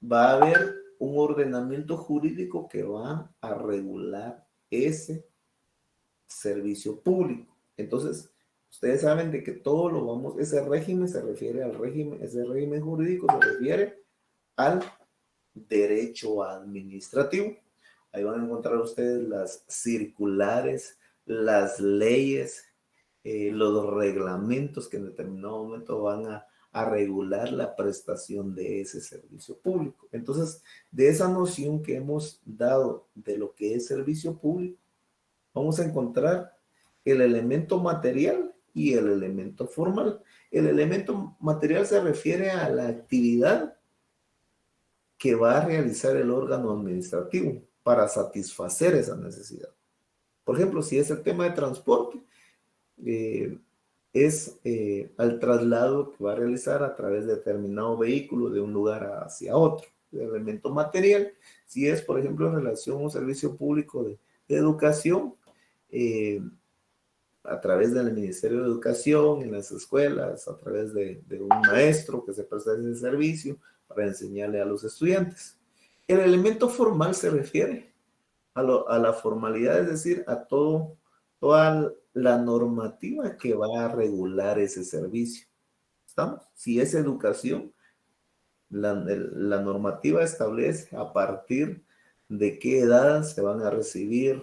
va a haber un ordenamiento jurídico que va a regular ese servicio público. Entonces, ustedes saben de que todo lo vamos, ese régimen se refiere al régimen, ese régimen jurídico se refiere al derecho administrativo. Ahí van a encontrar ustedes las circulares, las leyes, los reglamentos que en determinado momento van a regular la prestación de ese servicio público. Entonces, de esa noción que hemos dado de lo que es servicio público, vamos a encontrar el elemento material y el elemento formal. El elemento material se refiere a la actividad que va a realizar el órgano administrativo para satisfacer esa necesidad. Por ejemplo, si es el tema de transporte, es al traslado que va a realizar a través de determinado vehículo de un lugar hacia otro. El elemento material, si es, por ejemplo, en relación a un servicio público de educación, a través del Ministerio de Educación, en las escuelas, a través de un maestro que se presta ese servicio para enseñarle a los estudiantes. El elemento formal se refiere a la formalidad, es decir, a toda la normativa que va a regular ese servicio. ¿Estamos? Si es educación, la normativa establece a partir de qué edad se van a recibir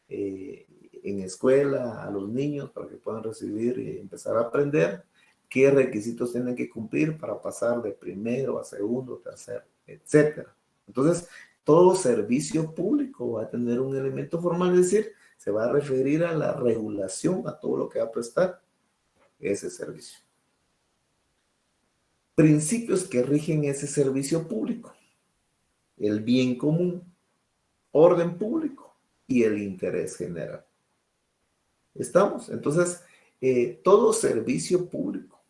en escuela a los niños para que puedan recibir y empezar a aprender, qué requisitos tienen que cumplir para pasar de primero a segundo, tercero, etc. Entonces, todo servicio público va a tener un elemento formal, es decir, se va a referir a la regulación, a todo lo que va a prestar ese servicio. Principios que rigen ese servicio público: el bien común, orden público y el interés general. ¿Estamos? Entonces, todo servicio público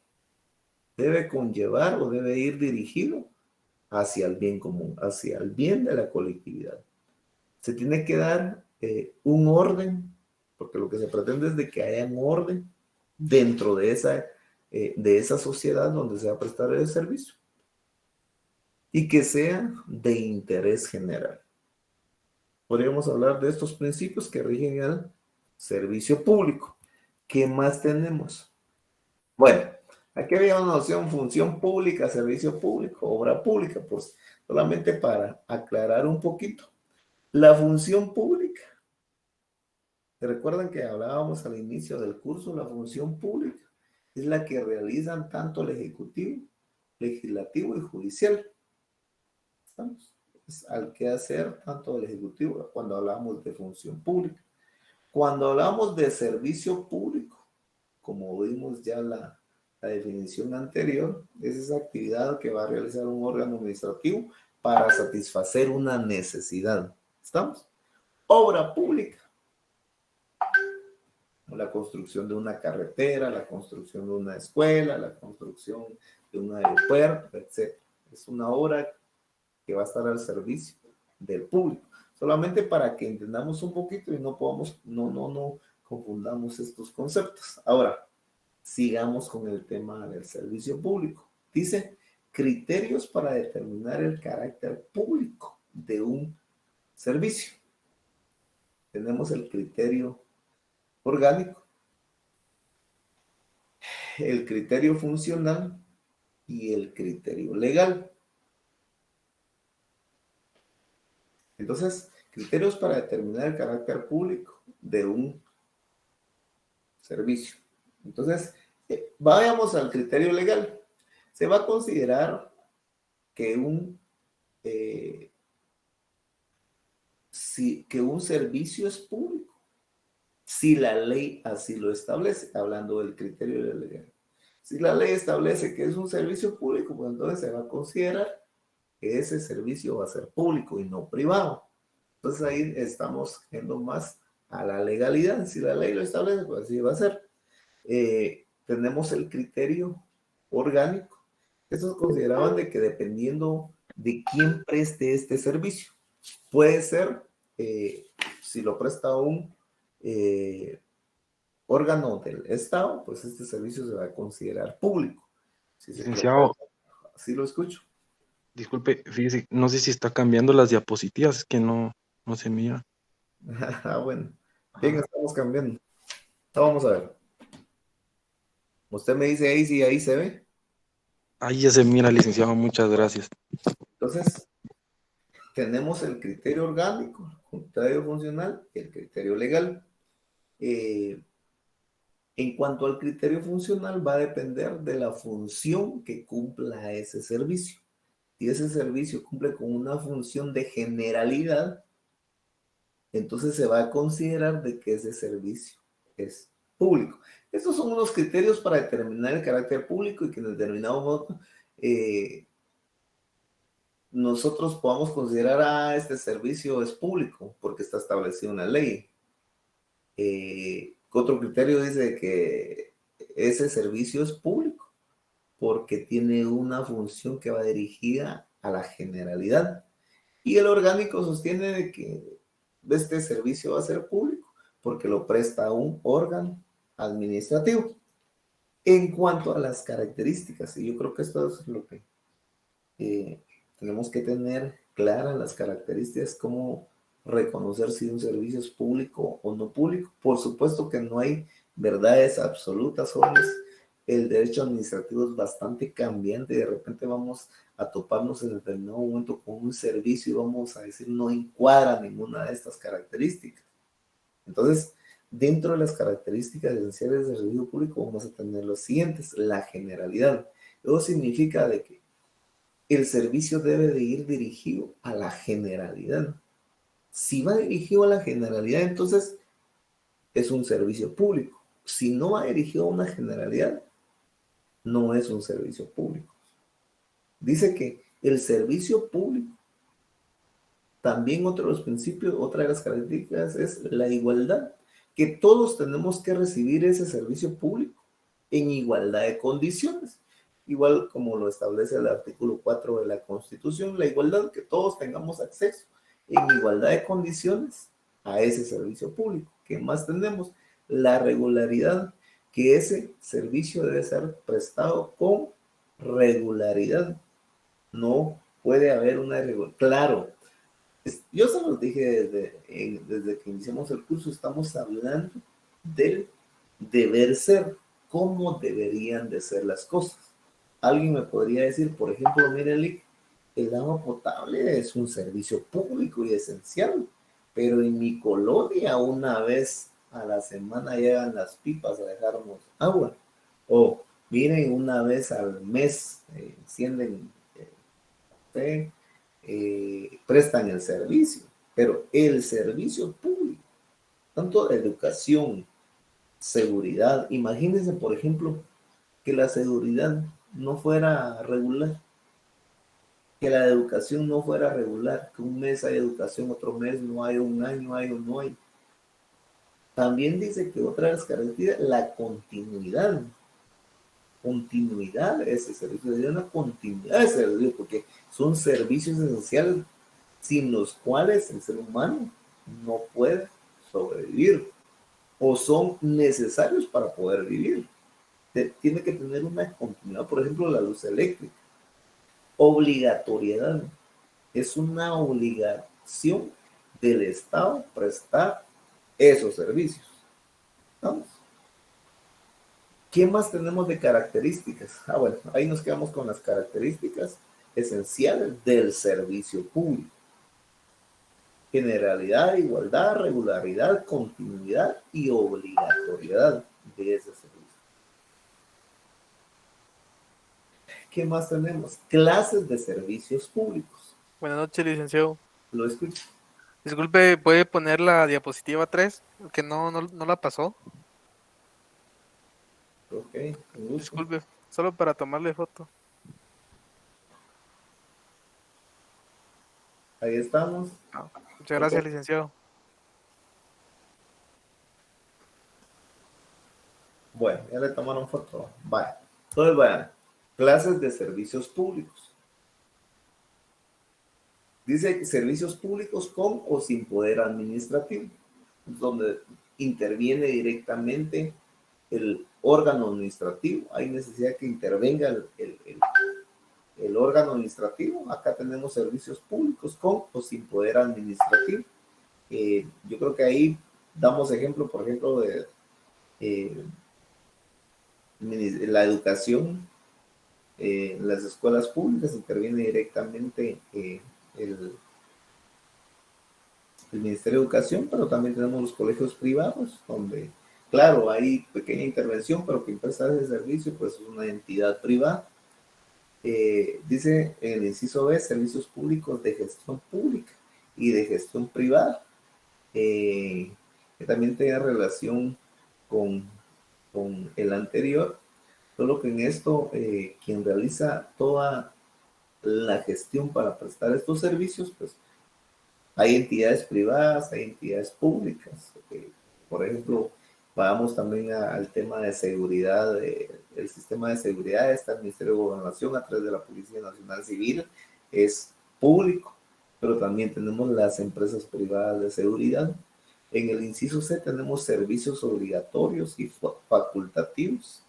debe conllevar o debe ir dirigido hacia el bien común, hacia el bien de la colectividad. Se tiene que dar un orden, porque lo que se pretende es de que haya un orden dentro de esa sociedad donde se va a prestar el servicio y que sea de interés general. Podríamos hablar de estos principios que rigen al servicio público. ¿Qué más tenemos? Bueno, aquí había una noción: función pública, servicio público, obra pública, pues solamente para aclarar un poquito. La función pública, ¿se recuerdan que hablábamos al inicio del curso? La función pública es la que realizan tanto el Ejecutivo, Legislativo y Judicial. ¿Estamos? Es al que hacer tanto el Ejecutivo cuando hablamos de función pública. Cuando hablamos de servicio público, como vimos ya la definición anterior, es esa actividad que va a realizar un órgano administrativo para satisfacer una necesidad. ¿Estamos? Obra pública: la construcción de una carretera, la construcción de una escuela, la construcción de un aeropuerto, etc. Es una obra que va a estar al servicio del público. Solamente para que entendamos un poquito y no confundamos estos conceptos. Ahora, sigamos con el tema del servicio público. Dice: criterios para determinar el carácter público de un servicio. Tenemos el criterio orgánico, el criterio funcional y el criterio legal. Entonces, criterios para determinar el carácter público de un servicio. Entonces, vayamos al criterio legal. Se va a considerar que un servicio es público si la ley así lo establece, hablando del criterio legal. Si la ley establece que es un servicio público, pues entonces se va a considerar que ese servicio va a ser público y no privado. Entonces ahí estamos yendo más a la legalidad. Si la ley lo establece, pues así va a ser. Tenemos el criterio orgánico. Estos consideraban de que dependiendo de quién preste este servicio, puede ser, si lo presta un órgano del Estado, pues este servicio se va a considerar público. Si se Licenciado, así lo escucho. disculpe, fíjese, no sé si está cambiando las diapositivas, es que no se mira. Bueno, bien, estamos cambiando. Vamos a ver. Usted me dice ahí si ahí se ve. Ahí ya se mira, licenciado, muchas gracias. Entonces, tenemos el criterio orgánico, el criterio funcional y el criterio legal. En cuanto al criterio funcional, va a depender de la función que cumpla ese servicio. Si ese servicio cumple con una función de generalidad, entonces se va a considerar de que ese servicio es público. Estos son unos criterios para determinar el carácter público y que en determinado modo nosotros podamos considerar este servicio es público porque está establecido en la ley. Otro criterio dice que ese servicio es público porque tiene una función que va dirigida a la generalidad. Y el orgánico sostiene de que este servicio va a ser público porque lo presta un órgano administrativo. En cuanto a las características, y yo creo que esto es lo que tenemos que tener claras, las características, cómo reconocer si un servicio es público o no público. Por supuesto que no hay verdades absolutas, jóvenes. El derecho administrativo es bastante cambiante y de repente vamos a toparnos en determinado momento con un servicio y vamos a decir no encuadra ninguna de estas características. Entonces, dentro de las características esenciales del servicio público vamos a tener los siguientes: la generalidad. Eso significa de que el servicio debe de ir dirigido a la generalidad. Si va dirigido a la generalidad, entonces es un servicio público. Si no va dirigido a una generalidad, no es un servicio público. Dice que el servicio público, también otro de los principios, otra de las características es la igualdad, que todos tenemos que recibir ese servicio público en igualdad de condiciones. Igual como lo establece el artículo 4 de la Constitución, la igualdad, que todos tengamos acceso en igualdad de condiciones a ese servicio público. ¿Qué más tenemos? La regularidad, que ese servicio debe ser prestado con regularidad. No puede haber una irregularidad. Claro, yo se los dije desde que iniciamos el curso, estamos hablando del deber ser, cómo deberían de ser las cosas. Alguien me podría decir, por ejemplo, miren, el agua potable es un servicio público y esencial, pero en mi colonia una vez a la semana llegan las pipas a dejarnos agua. O miren, una vez al mes encienden prestan el servicio, pero el servicio público, tanto de educación, seguridad, imagínense, por ejemplo, que la seguridad no fuera regular, que la educación no fuera regular, que un mes hay educación, otro mes no hay, un año hay o no hay. También dice que otra de las características, la continuidad. Continuidad de ese servicio, de una continuidad de ese servicio, porque son servicios esenciales sin los cuales el ser humano no puede sobrevivir o son necesarios para poder vivir. Tiene que tener una continuidad. Por ejemplo, la luz eléctrica. Obligatoriedad. Es una obligación del Estado prestar esos servicios. ¿Vamos? ¿Qué más tenemos de características? Bueno, ahí nos quedamos con las características esenciales del servicio público. Generalidad, igualdad, regularidad, continuidad y obligatoriedad de ese servicio. ¿Qué más tenemos? Clases de servicios públicos. Buenas noches, licenciado. Lo escucho. Disculpe, ¿puede poner la diapositiva 3? Que no la pasó. Ok. Disculpe, solo para tomarle foto. Ahí estamos. Muchas gracias, licenciado. Bueno, ya le tomaron foto. Vaya. Entonces, vayan. Clases de servicios públicos. Dice servicios públicos con o sin poder administrativo, donde interviene directamente el órgano administrativo. Hay necesidad que intervenga el órgano administrativo. Acá tenemos servicios públicos con o sin poder administrativo. Yo creo que ahí damos ejemplo, por ejemplo, de la educación. En las escuelas públicas interviene directamente el Ministerio de Educación, pero también tenemos los colegios privados, donde, claro, hay pequeña intervención, pero quien presta ese servicio, pues es una entidad privada. Dice en el inciso B, servicios públicos de gestión pública y de gestión privada, que también tiene relación con el anterior, solo que en esto, quien realiza toda la gestión para prestar estos servicios, pues hay entidades privadas, hay entidades públicas. Por ejemplo, vamos también al tema de seguridad, el sistema de seguridad está el Ministerio de Gobernación a través de la Policía Nacional Civil, es público, pero también tenemos las empresas privadas de seguridad. En el inciso C tenemos servicios obligatorios y facultativos.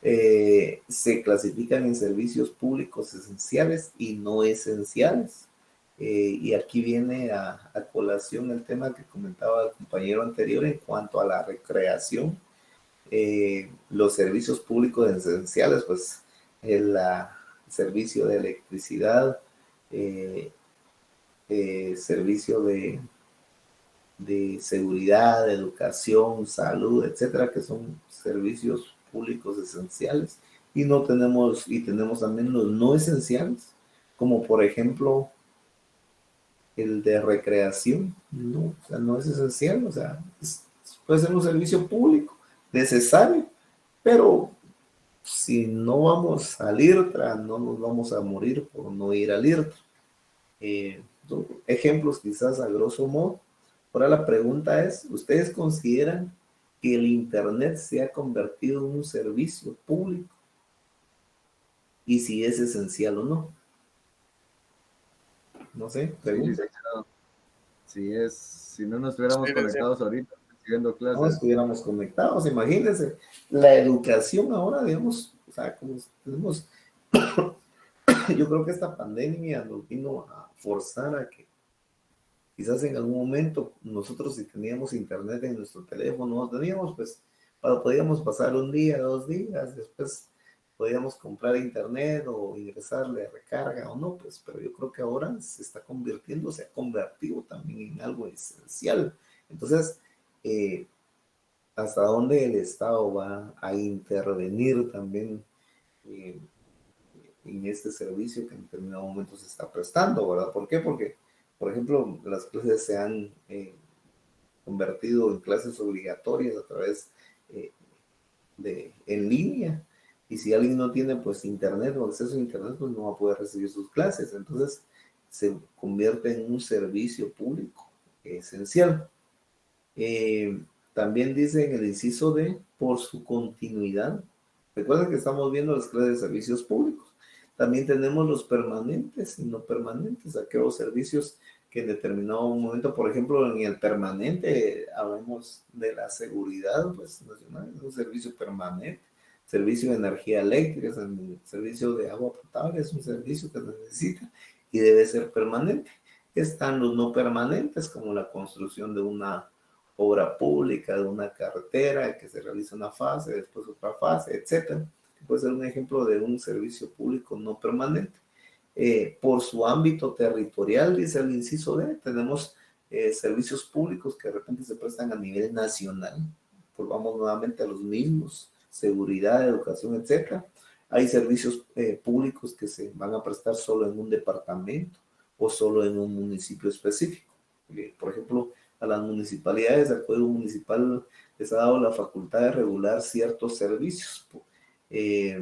Se clasifican en servicios públicos esenciales y no esenciales. Y aquí viene a colación el tema que comentaba el compañero anterior en cuanto a la recreación. Los servicios públicos esenciales, pues el servicio de electricidad, servicio de seguridad, de educación, salud, etcétera, que son servicios públicos esenciales, y tenemos también los no esenciales, como por ejemplo el de recreación, no, o sea, no es esencial, o sea, puede ser un servicio público necesario, pero si no vamos al IRTRA, no nos vamos a morir por no ir al IRTRA. Ejemplos quizás a grosso modo. Ahora la pregunta es, ¿ustedes consideran que el Internet se ha convertido en un servicio público? Y si es esencial o no. No sé, pregunta. Si no nos estuviéramos conectados ahorita, siguiendo clases. No estuviéramos conectados, imagínense. La educación ahora, digamos, o sea, como tenemos, yo creo que esta pandemia nos vino a forzar a que quizás en algún momento nosotros, si teníamos internet en nuestro teléfono, no teníamos, pues podíamos pasar un día, 2 días, después podíamos comprar internet o ingresarle a recarga o no, pues, pero yo creo que ahora se ha convertido también en algo esencial. Entonces, ¿hasta dónde el Estado va a intervenir también en este servicio que en determinado momento se está prestando, ¿verdad? ¿Por qué? Porque, por ejemplo, las clases se han convertido en clases obligatorias a través en línea, y si alguien no tiene pues internet o acceso a internet, pues no va a poder recibir sus clases. Entonces se convierte en un servicio público esencial. También dice en el inciso D, por su continuidad. Recuerden que estamos viendo las clases de servicios públicos. También tenemos los permanentes y no permanentes, aquellos servicios que en determinado momento, por ejemplo, en el permanente, hablamos de la seguridad pues, nacional, es un servicio permanente, servicio de energía eléctrica, es el servicio de agua potable, es un servicio que se necesita y debe ser permanente. Están los no permanentes, como la construcción de una obra pública, de una carretera, que se realiza una fase, después otra fase, etcétera. Puede ser un ejemplo de un servicio público no permanente. Por su ámbito territorial, dice el inciso D, tenemos servicios públicos que de repente se prestan a nivel nacional. Pues vamos nuevamente a los mismos, seguridad, educación, etcétera. Hay servicios públicos que se van a prestar solo en un departamento o solo en un municipio específico. Por ejemplo, a las municipalidades, al Código Municipal les ha dado la facultad de regular ciertos servicios. Y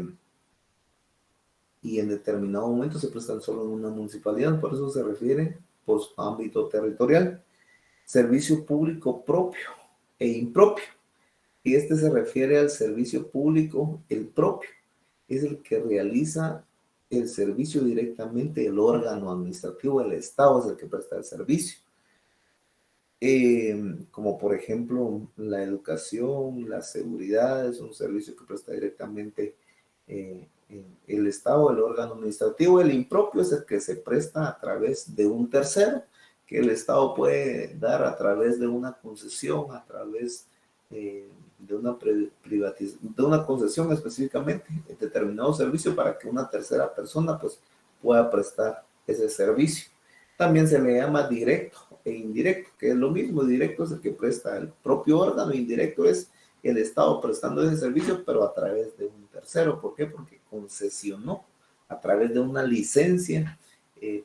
en determinado momento se prestan solo en una municipalidad, por eso se refiere por su ámbito territorial. Servicio público propio e impropio. Y este se refiere al servicio público, el propio. Es el que realiza el servicio directamente, el órgano administrativo del Estado es el que presta el servicio. Como por ejemplo la educación, la seguridad, es un servicio que presta directamente el Estado, el órgano administrativo. El impropio es el que se presta a través de un tercero, que el Estado puede dar a través de una concesión, a través de una concesión específicamente, en determinado servicio para que una tercera persona pues pueda prestar ese servicio. También se le llama directo e indirecto, que es lo mismo. Directo es el que presta el propio órgano, indirecto es el Estado prestando ese servicio, pero a través de un tercero. ¿Por qué? Porque concesionó a través de una licencia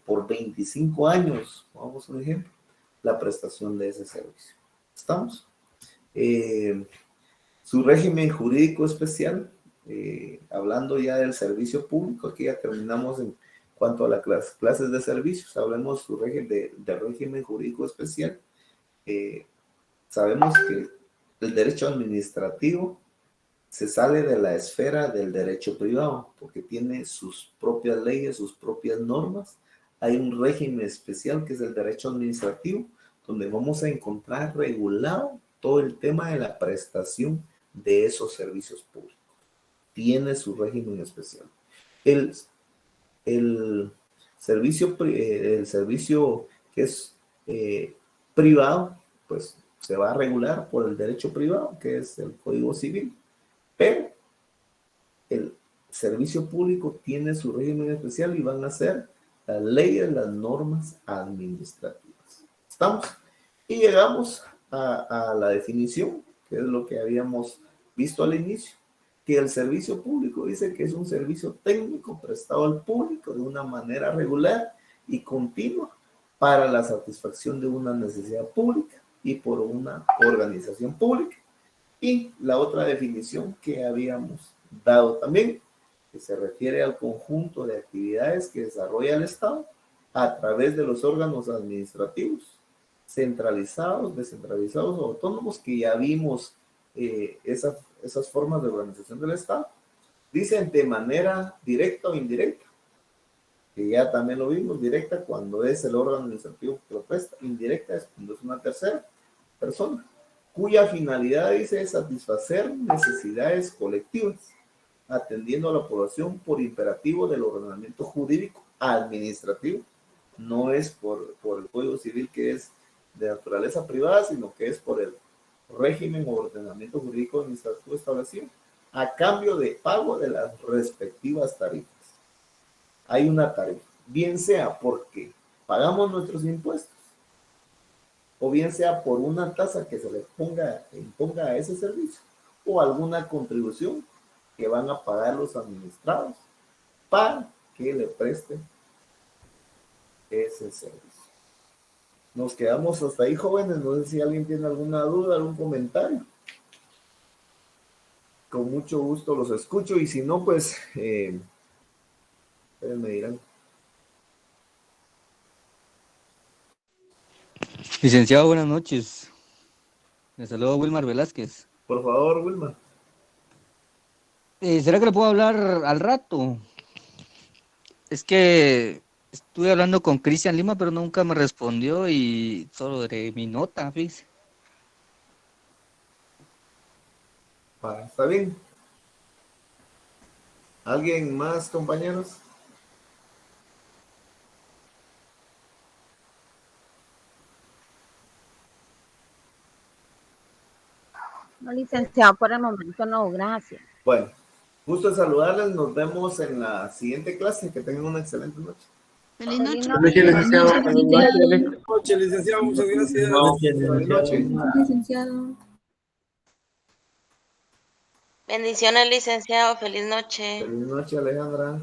por 25 años, vamos a un ejemplo, la prestación de ese servicio. ¿Estamos? Su régimen jurídico especial, hablando ya del servicio público, aquí ya terminamos en cuanto a las clases de servicios. Hablemos su régimen régimen jurídico especial. Sabemos que el derecho administrativo se sale de la esfera del derecho privado, porque tiene sus propias leyes, sus propias normas. Hay un régimen especial que es el derecho administrativo, donde vamos a encontrar regulado todo el tema de la prestación de esos servicios públicos. Tiene su régimen especial. El servicio que es privado, pues se va a regular por el derecho privado, que es el Código Civil, pero el servicio público tiene su régimen especial y van a ser las leyes, las normas administrativas. ¿Estamos? Y llegamos a la definición, que es lo que habíamos visto al inicio, que el servicio público dice que es un servicio técnico prestado al público de una manera regular y continua para la satisfacción de una necesidad pública y por una organización pública. Y la otra definición que habíamos dado también, que se refiere al conjunto de actividades que desarrolla el Estado a través de los órganos administrativos, centralizados, descentralizados o autónomos, que ya vimos esas formas de organización del Estado. Dicen de manera directa o indirecta, que ya también lo vimos. Directa cuando es el órgano administrativo que lo presta, indirecta es cuando es una tercera persona, cuya finalidad, dice, es satisfacer necesidades colectivas, atendiendo a la población por imperativo del ordenamiento jurídico administrativo. No es por el Código Civil, que es de naturaleza privada, sino que es por el régimen o ordenamiento jurídico administrativo establecido, a cambio de pago de las respectivas tarifas. Hay una tarifa, bien sea porque pagamos nuestros impuestos, o bien sea por una tasa que se le imponga a ese servicio, o alguna contribución que van a pagar los administrados para que le presten ese servicio. Nos quedamos hasta ahí, jóvenes. No sé si alguien tiene alguna duda, algún comentario. Con mucho gusto los escucho, y si no, pues me dirán. Licenciado, buenas noches. Le saludo Wilmar Velázquez. Por favor, Wilmar. ¿Será que le puedo hablar al rato? Es que estuve hablando con Cristian Lima, pero nunca me respondió y solo de mi nota, fíjese. Está bien. ¿Alguien más, compañeros? No, licenciado, por el momento no, gracias. Bueno, gusto en saludarles. Nos vemos en la siguiente clase. Que tengan una excelente noche. Feliz noche. Feliz noche, licenciado. Muchas gracias. Feliz noche. Licenciado. Bendiciones, licenciado. Feliz noche. Feliz noche, Alejandra.